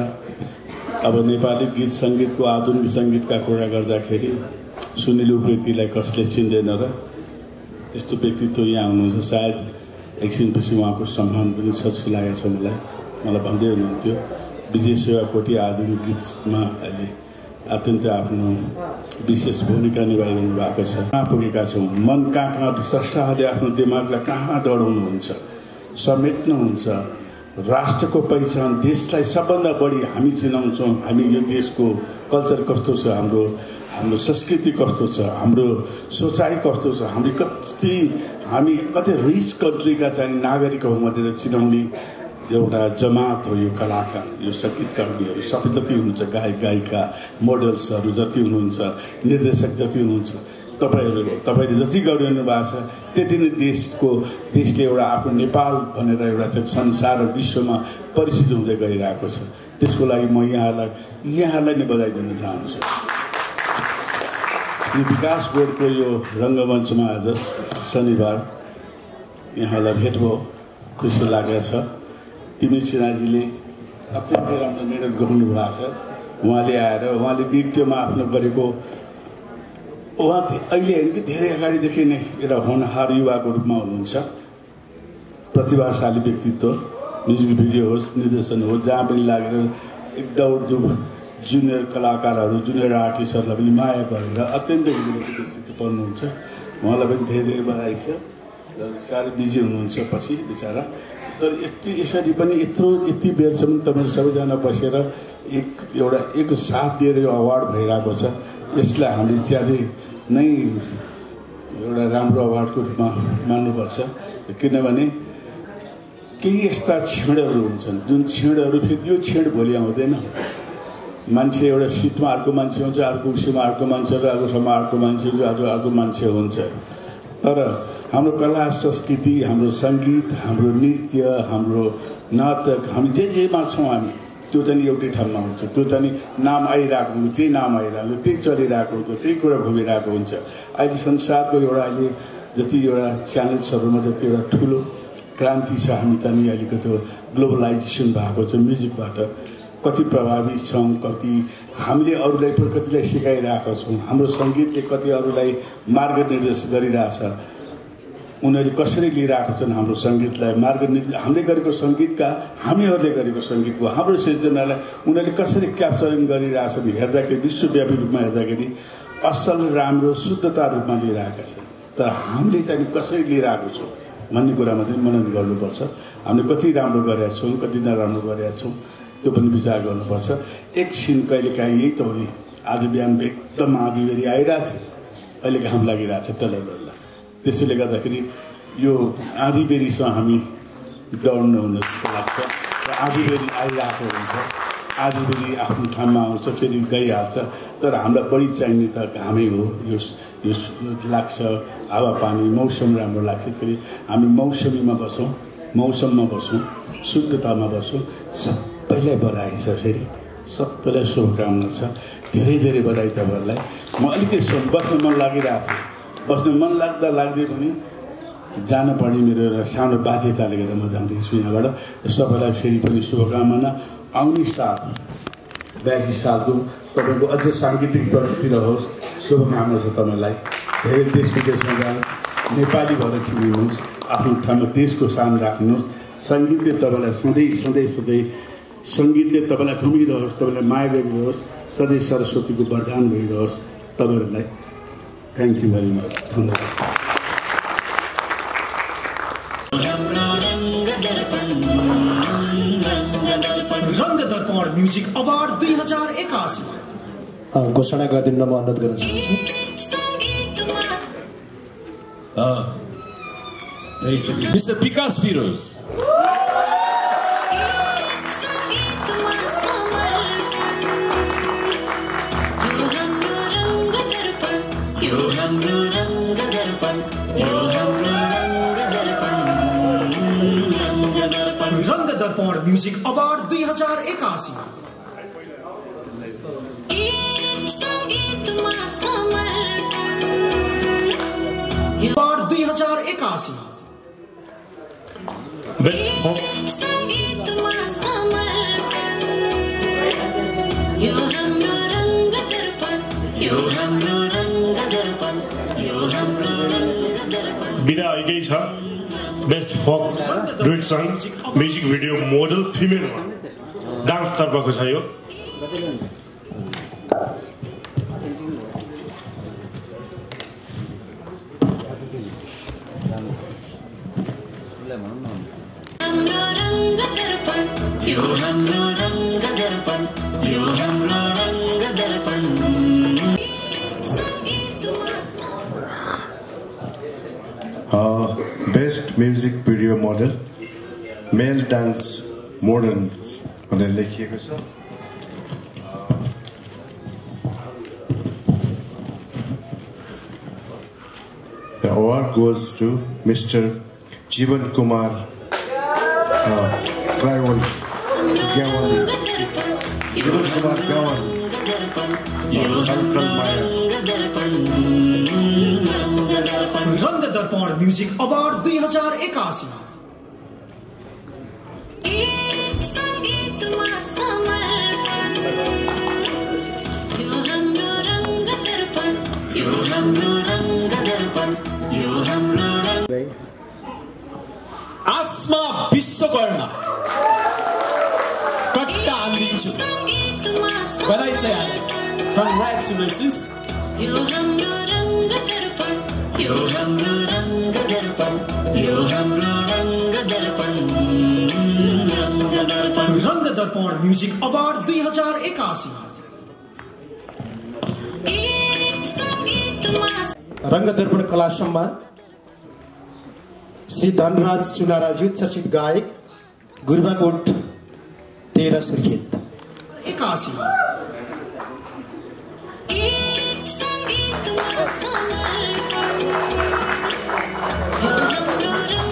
अब नेपाली गीत सङ्गीतको आधुनिक सङ्गीतका कुरा गर्दाखेरि सुनिल उप्रेतीलाई कसले चिन्दैन र त्यस्तो व्यक्तित्व यहाँ हुनुहुन्छ। सायद एकछिनपछि उहाँको सम्मान पनि छ जस्तो लागेको छ मलाई भन्दै हुनुहुन्थ्यो। विजय सेवाकोटी आधुनिक गीतमा अहिले अत्यन्तै आफ्नो विशेष भूमिका निभाइरहनु भएको छ। कहाँ पुगेका छौँ, मन कहाँ स्रष्टाहरूले आफ्नो दिमागलाई कहाँ डढाउनुहुन्छ, समेट्नुहुन्छ। राष्ट्रको पहिचान, देशलाई सबभन्दा बढी हामी चिनाउँछौँ। हामी यो देशको कल्चर कस्तो छ, हाम्रो संस्कृति कस्तो छ, हाम्रो सोचाइ कस्तो छ, हामी कति रिच कन्ट्रीका चाहिँ नागरिक हौँ भनेर चिनाउने एउटा जमात हो यो कलाकार, यो सङ्गीतकर्मीहरू सबै जति हुनुहुन्छ, गायक गायिका, मोडल्सहरू जति हुनुहुन्छ, निर्देशक जति हुनुहुन्छ, तपाईँले जति गरिरहनु भएको छ त्यति नै देशले एउटा आफ्नो नेपाल भनेर एउटा चाहिँ संसार र विश्वमा परिचित हुँदै गइरहेको छ। त्यसको लागि म यहाँहरूलाई नै बधाई दिन चाहन्छु। यो विकास बोर्डको यो रङ्गमञ्चमा आज शनिबार यहाँलाई भेट भयो, खुसी लागेको छ। तिमी सिन्हाजीले अत्यन्तै राम्रो मेहनत गर्नु भएको छ। उहाँले आएर उहाँले नृत्यमा आफ्नो गरेको, उहाँ अहिले होइन कि धेरै अगाडिदेखि नै एउटा होनहार युवाको रूपमा हुनुहुन्छ। प्रतिभाशाली व्यक्तित्व, म्युजिक भिडियो होस्, निर्देशन होस्, जहाँ पनि लागेर एक दौडधुप जुनियर कलाकारहरू, जुनियर आर्टिस्टहरूलाई पनि माया गरेर अत्यन्तै व्यक्तित्व पर्नुहुन्छ। उहाँलाई पनि धेरै धेरै बधाई छ। साह्रै बिजी हुनुहुन्छ पछि बिचरा, तर यसरी पनि यति बेरसम्म तपाईँहरू सबैजना बसेर एक साथ दिएर यो अवार्ड भइरहेको छ। यसलाई हामीले ज्यादै नै एउटा राम्रो अवार्डको रूपमा मान्नुपर्छ। किनभने केही यस्ता क्षणहरू हुन्छन् जुन क्षणहरू फेरि यो क्षण भोलि आउँदैन। मान्छे एउटा सिटमा अर्को मान्छे हुन्छ, अर्को उसीमा अर्को मान्छे, अर्को ठाउँमा अर्को मान्छे हुन्छ, अर्को मान्छे हुन्छ। तर हाम्रो कला संस्कृति, हाम्रो सङ्गीत, हाम्रो नृत्य, हाम्रो नाटक, हामी जेमा छौँ हामी त्यो चाहिँ एउटै ठाउँमा हुन्छ। त्यो चाहिँ नाम आइरहेको हुन्छ, त्यही नाम आइरहेको हुन्छ, त्यही चलिरहेको हुन्छ, त्यही कुरा घुमिरहेको हुन्छ। अहिले संसारको जति एउटा च्यालेन्जहरूमा जति एउटा ठुलो क्रान्ति छ, हामी चाहिँ अलिकति ग्लोबलाइजेसन भएको छ। म्युजिकबाट कति प्रभावित छौँ, कति हामीले अरूलाई पनि कतिलाई सिकाइरहेका छौँ। हाम्रो सङ्गीतले कति अरूलाई मार्गनिर्देश गरिरहेछ। उनीहरूले कसरी लिइरहेको छन् हाम्रो सङ्गीतलाई हामीले गरेको सङ्गीतका, हामीहरूले गरेको सङ्गीतको हाम्रो सिर्जनालाई उनीहरूले कसरी क्याप्चरिङ गरिरहेछन् हेर्दाखेरि, विश्वव्यापी रूपमा हेर्दाखेरि असल, राम्रो, शुद्धता रूपमा लिइरहेका छन्। तर हामीले चाहिँ कसरी लिइरहेको छौँ भन्ने कुरामा चाहिँ मनन गर्नुपर्छ। हामीले कति राम्रो गरेका छौँ, कति नराम्रो गरेका छौँ, त्यो पनि विचार गर्नुपर्छ। एकछिन कहिलेकाहीँ यही त हो नि, आज बिहान एकदम आँधीबेरी आइरहेको थियो, अहिले घाम लागिरहेको छ डल्ला। त्यसैले गर्दाखेरि यो आँधीबेरीसँग हामी डढ्नु हुन जस्तो लाग्छ। र आँधीबेरी आइरहेको हुन्छ, आँधीबेरी आफ्नो ठाउँमा आउँछ, फेरि गइहाल्छ। तर हामीलाई बढी चाहिने त घामै हो। यो लाग्छ, हावापानी, मौसम राम्रो लाग्छ। फेरि हामी मौसममा बसौँ, शुद्धतामा बसौँ। सबैलाई बधाई छ, फेरि सबैलाई शुभकामना छ। धेरै धेरै बधाई तपाईँहरूलाई। म अलिकति बस्न मन लागिरहेको थियो, बस्न मन लाग्दै पनि जानुपर्ने मेरो एउटा सानो बाध्यताले गर्दा म जाँदैछु यहाँबाट। सबैलाई फेरि पनि शुभकामना। आउने साल 82 सालको तपाईँको अझै साङ्गीतिक प्रगति रहोस्, शुभकामना छ तपाईँलाई। धेरै देश विदेशमा जानुहोस्, नेपाली भएर चिनिनुहोस्, आफ्नो ठाउँमा देशको सान राख्नुहोस्। सङ्गीतले तपाईँलाई सधैँ सङ्गीतले तपाईँलाई घुमिरहोस्, तपाईँलाई माया गरिरहोस्, सधैँ सरस्वतीको वरदान भइरहोस् तपाईँहरूलाई। Thank you very much. धन्यवाद। रङ्ग दर्पण म्युजिक अवार्ड 2081 घोषणा गरिदिन म अनुरोध गर्न चाहन्छु। मिस्टर विकास फिरोज। यो हाम्रो रङ्ग दर्पण यो हाम्रो Rang Darpan Rang Darpan music award 2081 award 2081 यो हाम्रो रङ्ग दर्पण यो हाम्रो रङ्ग दर्पण यो हाम्रो रङ्ग दर्पण बिदा आइकै छ best folk duet song music video model female dance तर्फको छ यो हाम्रो रङ्ग दर्पण यो हाम्रो रङ्ग दर्पण यो हाम्रो Rang Darpan best music video model male dance modern भनेर लेखिएको छ The award goes to Mr. Jeevan Kumar Gawan. Jeevan Kumar Gawan. रङ्ग दर्पण म्युजिक अवार्ड 2081 यो हाम्रो रङ्ग दर्पण यो हाम्रो रङ्ग दर्पण यो हाम्रो रङ्ग आसमा विश्वकर्म कट्टा हालिदिन्छु बधाई छ यहाँलाई कङ्ग्रेचुलेसन्स यो हाम्रो रङ्ग दर्पण यो हाम्रो रङ्ग दर्पण यो हाम्रो रङ्ग दर्पण रङ्ग दर्पण म्युजिक अवार्ड 2081 रङ्ग दर्पण कला सम्मान श्री धनराज सुनाराज्यू चर्चित गायक गुरुबाकोट 13 सुर्खेत 81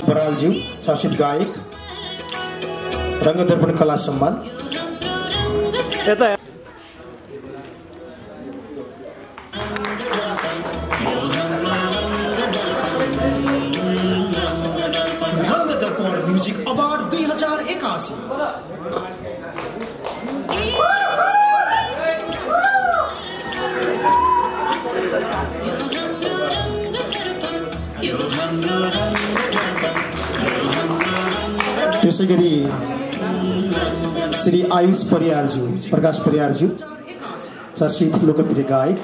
बरालज्यू चर्चित गायक रङ्ग दर्पण कला सम्मान रङ्ग दर्पण म्युजिक अवार्ड 2081 त्यसै गरी श्री आयुष परियारज्यू प्रकाश परियारज्यू चर्चित लोकप्रिय गायक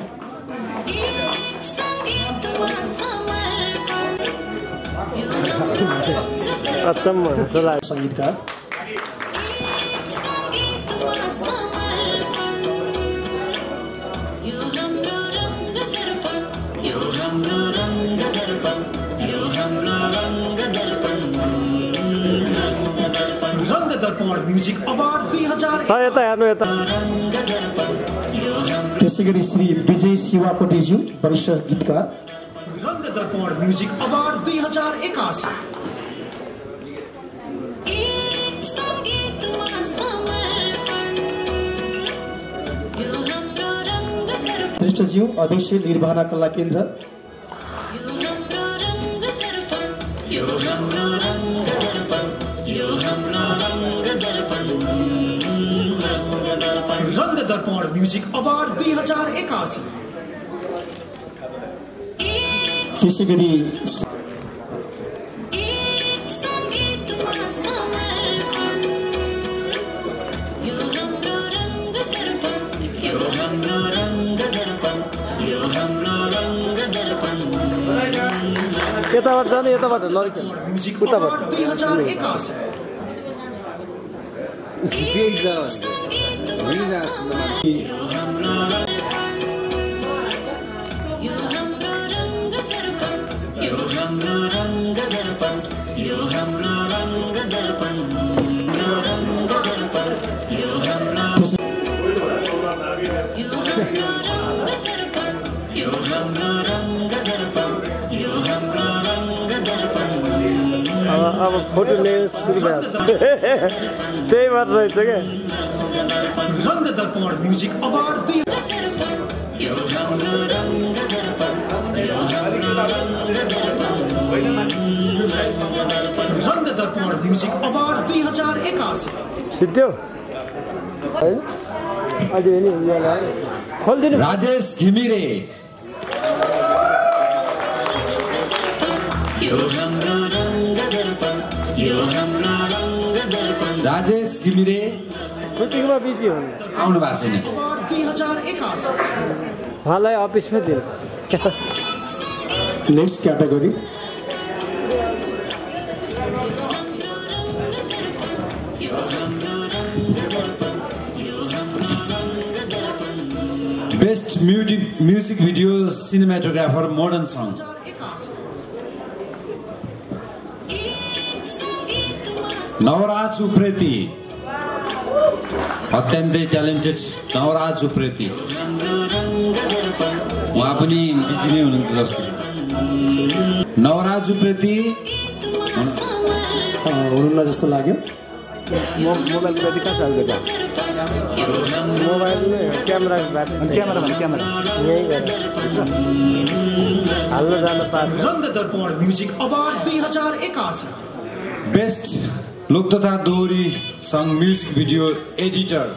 संगीतकार रङ्ग दर्पण म्युजिक अवार्ड 2000 त्यसै गरी श्री विजय शिवाकोटीज्यू वरिष्ठ गीतकार रङ्ग दर्पण म्युजिक अवार्ड 2081 श्रेष्ठज्यू अध्यक्ष निर्वाहना कला केन्द्र यो हाम्रो रङ्ग दर्पण यो हाम्रो रङ्ग दर्पण रङ्ग दर्पण म्युजिक अवार्ड 2081 त्यसै गरी यताबाट जाने यताबाट लड्छ उताबाट 2081 यो हाम्रो रङ्ग दर्पण यो हाम्रो रङ्ग दर्पण रङ्ग दर्पण यो हाम्रो यो हाम्रो रङ्ग अब फोटो लिएर सुरु भयो त्यही मात्र रहेछ क्या रङ्ग दर्पण म्युजिक अवार्ड रङ्ग दर्पण म्युजिक अवार्ड 2081 सिद्धो राजेश घिमिरे राजेश घिमिरे सुटिङमा बिजी हुनु आउनु भएको छैन 2081 उहाँलाई अफिसमा दिनु next category best music video cinematographer modern song Navraj Upreti अत्यन्तै ट्यालेन्टेड नवराज उप्रेती उहाँ पनि बिजी नै हुनुहुन्छ जस्तो छ नवराज उप्रेती हुनुहुन्न जस्तो लाग्यो मोबाइल कति कहाँ चल्दैछ मोबाइल क्यामेरा यही हाल्न जान पार्छ रङ्ग दर्पण म्युजिक अवार्ड 2081 बेस्ट लोक तथा दोहोरी song music video editor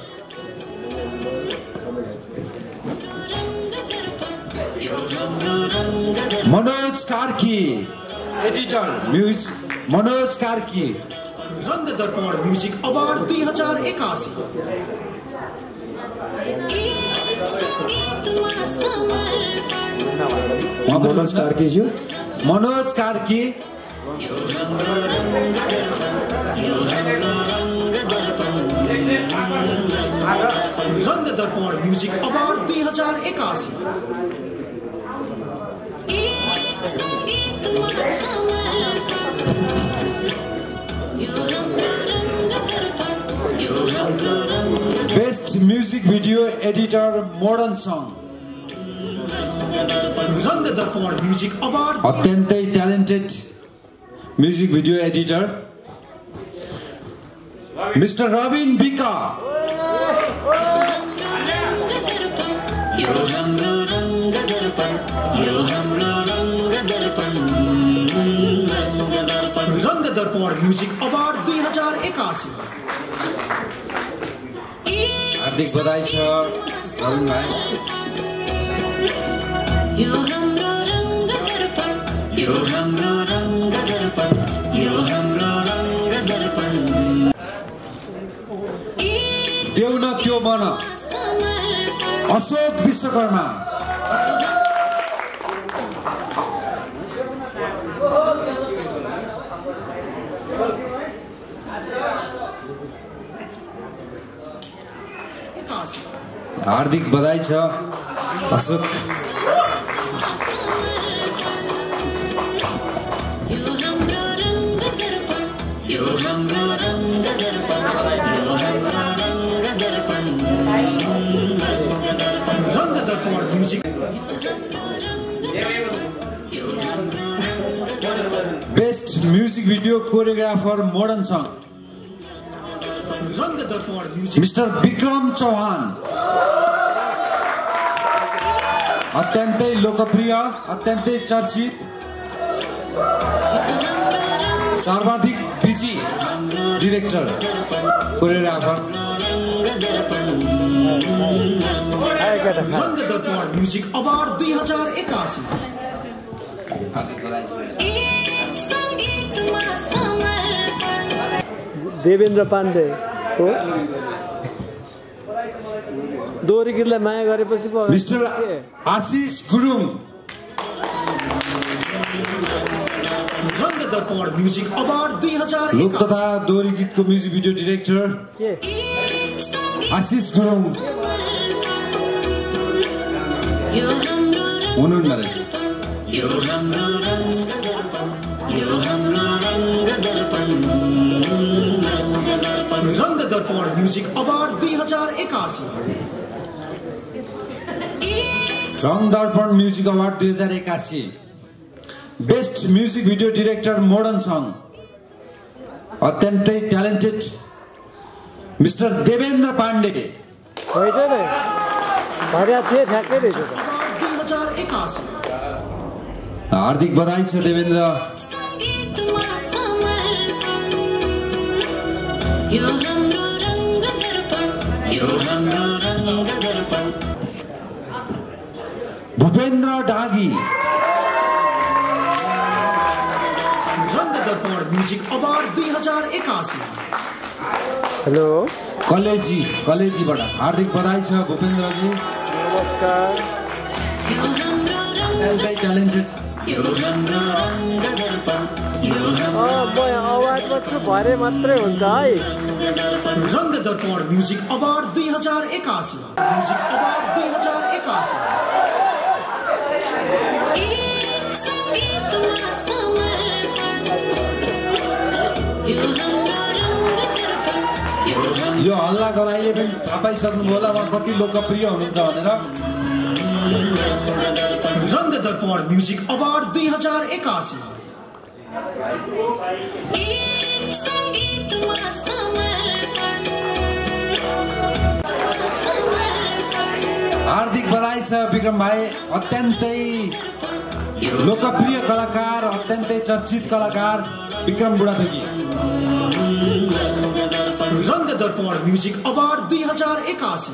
Manoj Karki editor music Manoj Karki Rang Darpan music award 2081 मनोज कार्कीज्यू Manoj Karki Rang Darpan music award 2081 best music video editor modern song Rang Darpan music award अत्यन्तै talented music video editor mister Rabin BK Rang Darpan music award 2081 हार्दिक बधाई छ रबिन भाइ यो हाम्रो रङ्ग दर्पण यो हाम्रो रङ्ग दर्पण यो हाम्रो रङ्ग दर्पण देऊ न त्यो मन अशोक विश्वकर्मा हार्दिक बधाई छ अशोक यो हाम्रो रङ्ग दर्पण यो हाम्रो Rang Darpan Rang Darpan music best music video choreographer modern song Rang Darpan music mister Vikram Chauhan अत्यन्तै लोकप्रिय अत्यन्तै चर्चित सर्वाधिक बिजी डिरेक्टर कोरियोग्राफर रङ्ग दर्पण म्युजिक अवार्ड 2081 देवेन्द्र पाण्डे हो दोहोरी गीतलाई माया गरेपछि मिस्टर आशिष गुरुङ रङ्ग दर्पण म्युजिक अवार्ड 2081 लोक तथा दोहोरी गीतको म्युजिक भिडियो डिरेक्टर आशिष गुरुङ हुनुहुन्न रहेछ यो हाम्रो रङ्ग दर्पण यो हाम्रो Rang Darpan Rang Darpan music award 2081 Rang Darpan music award 2081 best music video director modern song अत्यन्तै ट्यालेन्टेड मिस्टर देवेन्द्र पाण्डे। हार्दिक बधाई छ Devendra. Bhupendra Dagi Rangdarpan music award 2081। Hello कलेजीबाट हार्दिक बधाई छ भूपेन्द्रजी। नमस्कार। ट्यालेन्टेड अवार्डमा छु भरे मात्रै हुन्छ है। रङ्गदर्पण म्युजिक अवार्ड 2081। Music award 2081। यो हल्ला गराइले पनि थाहा पाइसक्नुभयो होला उहाँ कति लोकप्रिय हुनुहुन्छ भनेर। रङ्गदर्पण म्युजिक अवार्ड 2081। हार्दिक बधाई छ विक्रम भाइ। अत्यन्तै लोकप्रिय कलाकार, अत्यन्तै चर्चित कलाकार विक्रम बुढाथोकी। Rangdarpan music award 2081।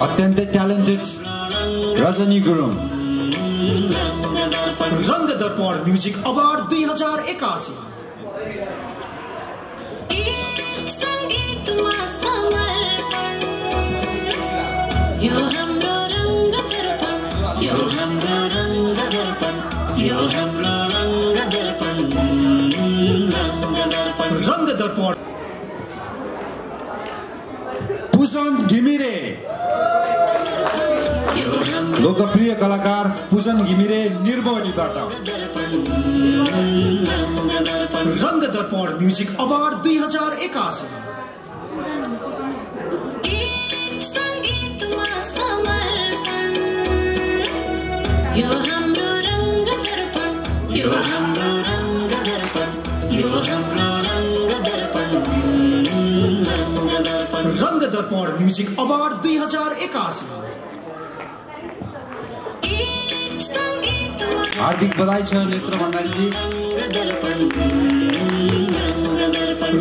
अत्यन्तै talented Rajani Gurung. Rangdarpan music award 2081। Rangdarpan Pujan Ghimire लोकप्रिय कलाकार पूजन घिमिरे निर्मोहीबाट। Rangdarpan music award 2081। Rangdarpan music award 2081। हार्दिक बधाई छ नेत्र भण्डारीजी।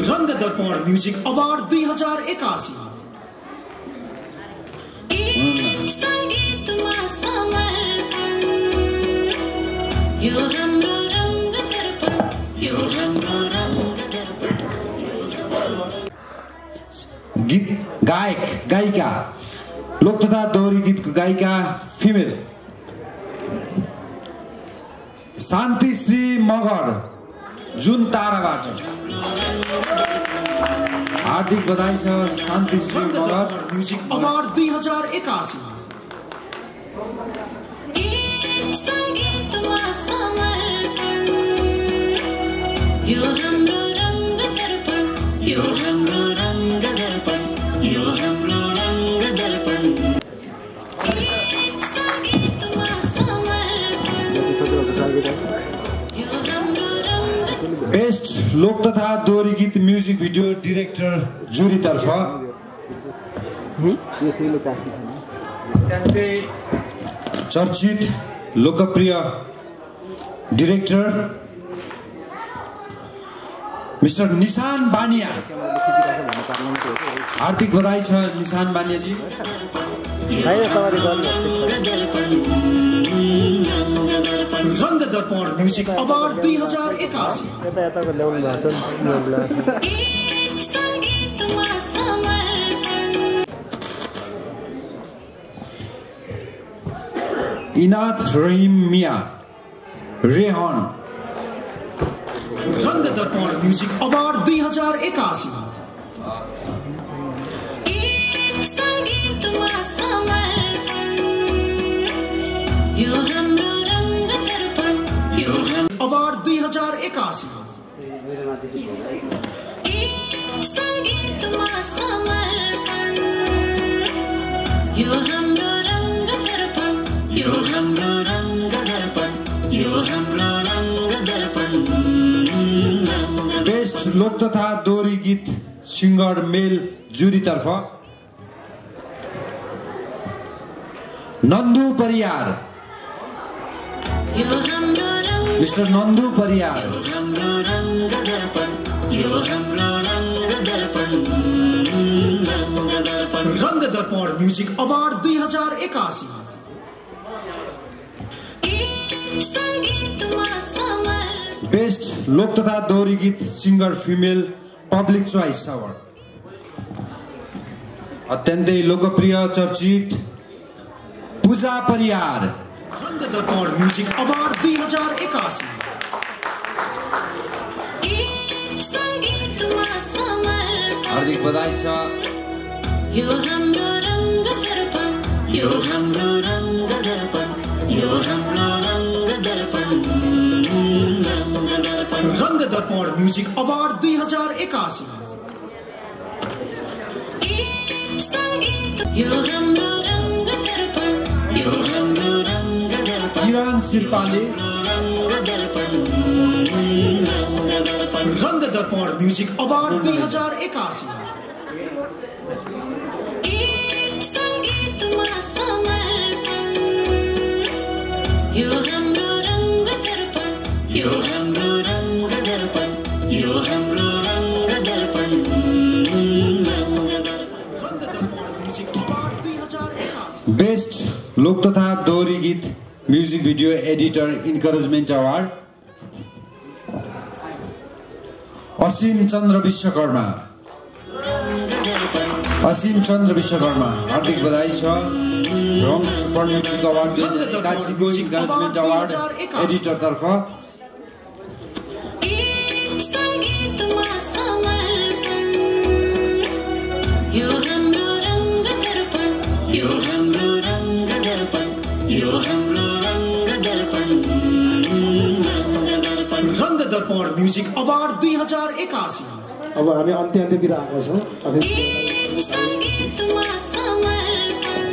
रङ्गदर्पण म्युजिक अवार्ड 2081। गीत गायक गायिका लोक तथा दोहोरी गीतको गायिका फिमेल शान्तिश्री मगर जुन ताराबाट। हार्दिक बधाई छ Shantishree Magar. Music award 2081। Best लोक तथा दोहोरी गीत म्युजिक भिडियो डिरेक्टर जुरी तर्फ अत्यन्तै चर्चित लोकप्रिय डिरेक्टर मिस्टर निशान बानिया। हार्दिक बधाई छ निशान बानियाजी। रङ्गदर्पण म्युजिक अवार्ड 2081। इनाथ रहिम मिया रेहन। रङ्गदर्पण म्युजिक अवार्ड 2081। अवार्ड 2081। सङ्गीतमा समर्पण यो हाम्रो रङ्ग दर्पण यो हाम्रो रङ्ग दर्पण यो हाम्रो रङ्ग दर्पण बेस्ट लोक तथा दोहोरी गीत सिङ्गर मेल जुरीतर्फ नन्दु परियार मिस्टर नन्दु परियार हाम्रो रङ्ग दर्पण यो हाम्रो Rang Darpan Rang Darpan music award 2081 best लोक तथा दोहोरी गीत singer female public choice award अत्यन्तै लोकप्रिय चर्चित पूजा परियार रङ्ग दर्पण म्युजिक अवार्ड 2081 हार्दिक बधाई छ यो हाम्रो रङ्ग दर्पण यो हाम्रो रङ्ग दर्पण यो हाम्रो रङ्ग दर्पण रङ्ग दर्पण म्युजिक अवार्ड 2081 यो हाम्रो रङ्ग दर्पण यो हाम्रो रङ्ग दर्पण किरण शिल्पाले रङ्ग दर्पण रङ्ग दर्पण म्युजिक अवार्ड 2081 सङ्गीतमा समर्पण यो हाम्रो रङ्ग दर्पण यो हाम्रो रङ्ग दर्पण यो हाम्रो रङ्ग दर्पण बेस्ट लोक तथा दोहोरी गीत music video editor encouragement award Asim Chandra Bishwakarma हार्दिक बधाई छ रङ म्युजिक अवार्ड 2081 को इन्करेजमेन्ट अवार्ड एडिटर तर्फ सङ्गीतमा समर्पण यो हाम्रो रङ्ग दर्पण यो हाम्रो रङ्ग दर्पण यो हाम्रो रङ्ग दर्पण रङ्ग दर्पण म्युजिक अवार्ड 2081 अब हामी अन्त्यतिर आएका छौँ सङ्गीतमा समर्पण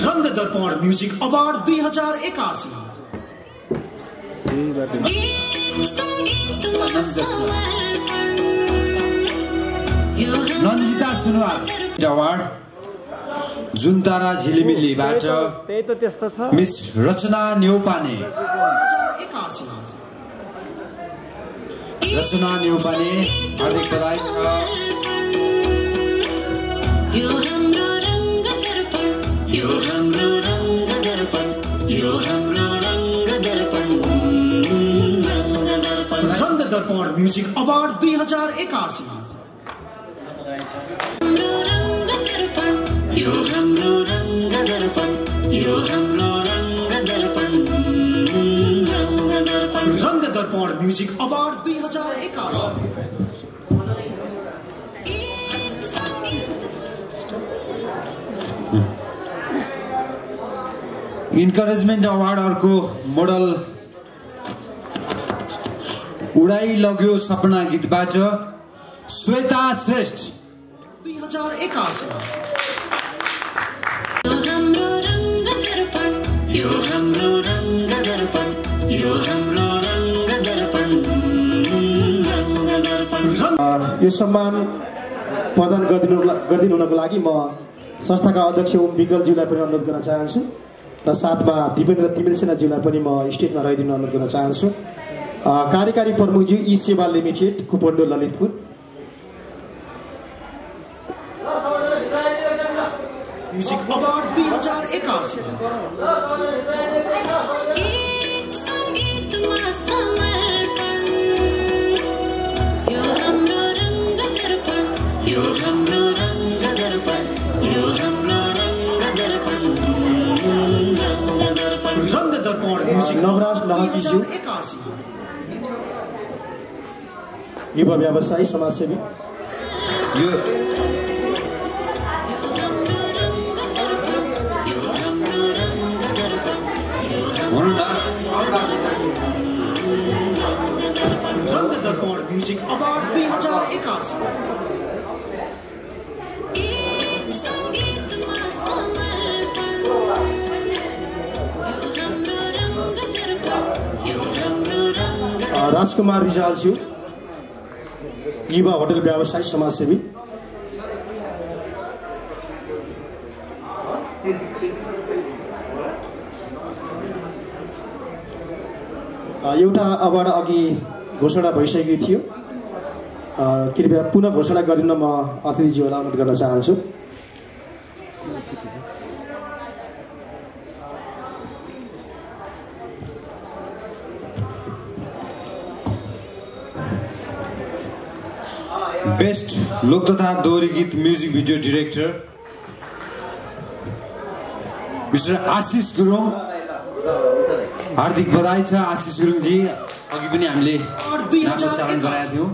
Rang Darpan music award 2081 Nandita Sunuwar award जुनतारा झिलिमिलीबाट त्यही त त्यस्तो छ मिस रचना न्यौपाने हार्दिक बधाई छ यो हाम्रो रङ्ग दर्पण यो हाम्रो रङ्ग दर्पण यो हाम्रो रङ्ग दर्पण रङ्ग दर्पण म्युजिक अवार्ड 2081 यो हाम्रो रङ्ग दर्पण यो हाम्रो Rang Darpan Rang Darpan music award 2081 encouragement award अर्को मोडल उडाइ लग्यो सपना गीतबाट श्वेता श्रेष्ठ 2081 यो हाम्रो रङ्ग दर्पण यो हाम्रो रङ्ग दर्पण यो हाम्रो रङ्ग दर्पण यो सम्मान प्रदान गरिदिनु हुनको लागि म संस्थाका अध्यक्ष ओम विगलज्यूलाई पनि अनुरोध गर्न चाहन्छु र साथमा दिपेन्द्र तिमिल सेनाज्यूलाई पनि म स्टेजमा रहिदिनु अनुरोध गर्न चाहन्छु कार्यकारी प्रमुखज्यू ई सेवा लिमिटेड कुपन्डो ललितपुर म्युजिक अवार्ड 2081 सङ्गीतमा समर्पण यो हाम्रो रङ्ग दर्पण यो हाम्रो रङ्ग दर्पण यो हाम्रो रङ्ग दर्पण रङ्ग दर्पण म्युजिक नवराज नहकीज्यू युवा व्यवसायी समाजसेवी यो म्युजिक अवार्ड 2081 राजकुमार रिजालज्यू युवा होटल व्यवसायी समाजसेवी। एउटा अवार्ड अघि घोषणा भइसकेको थियो, कृपया पुनः घोषणा गरिदिन म अतिथिज्यूलाई अनुरोध गर्न चाहन्छु। बेस्ट लोक तथा दोहोरी गीत म्युजिक भिडियो डिरेक्टर मिस्टर आशिष गुरुङ। हार्दिक बधाई छ आशिष गुरुङजी। अघि पनि हामीले उच्चारण गराएका थियौँ।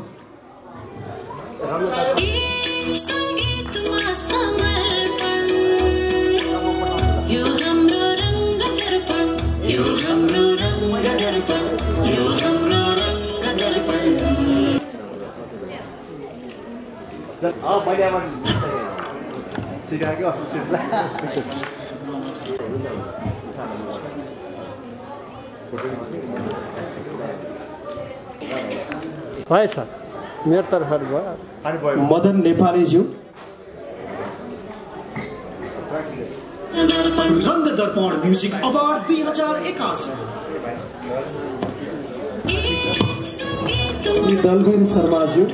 भएछ मेरो तर्फबाट भयो। मदन नेपालीज्यू। रङ्ग दर्पण म्युजिक अवार्ड 2081 श्री दलवीर शर्माज्यू।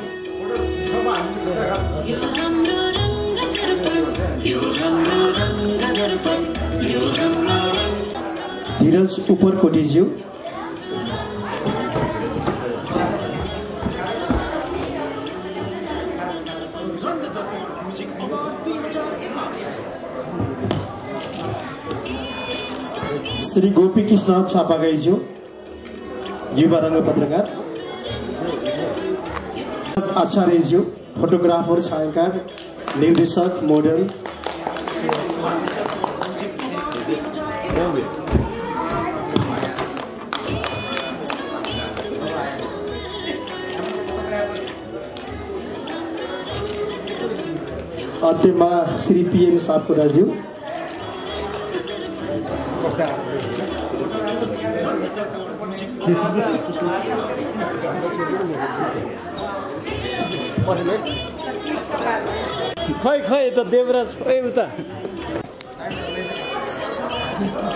धीरज उपरकोटीज्यू। श्री गोपी कृष्ण छापागाईज्यू युवा रङ्ग पत्रकार। आचार्यज्यू फोटोग्राफर, छायाकार, निर्देशक, मोडल। अन्त्यमा श्री पीएम सापकोटाज्यू। खै खै त देवराज खै उता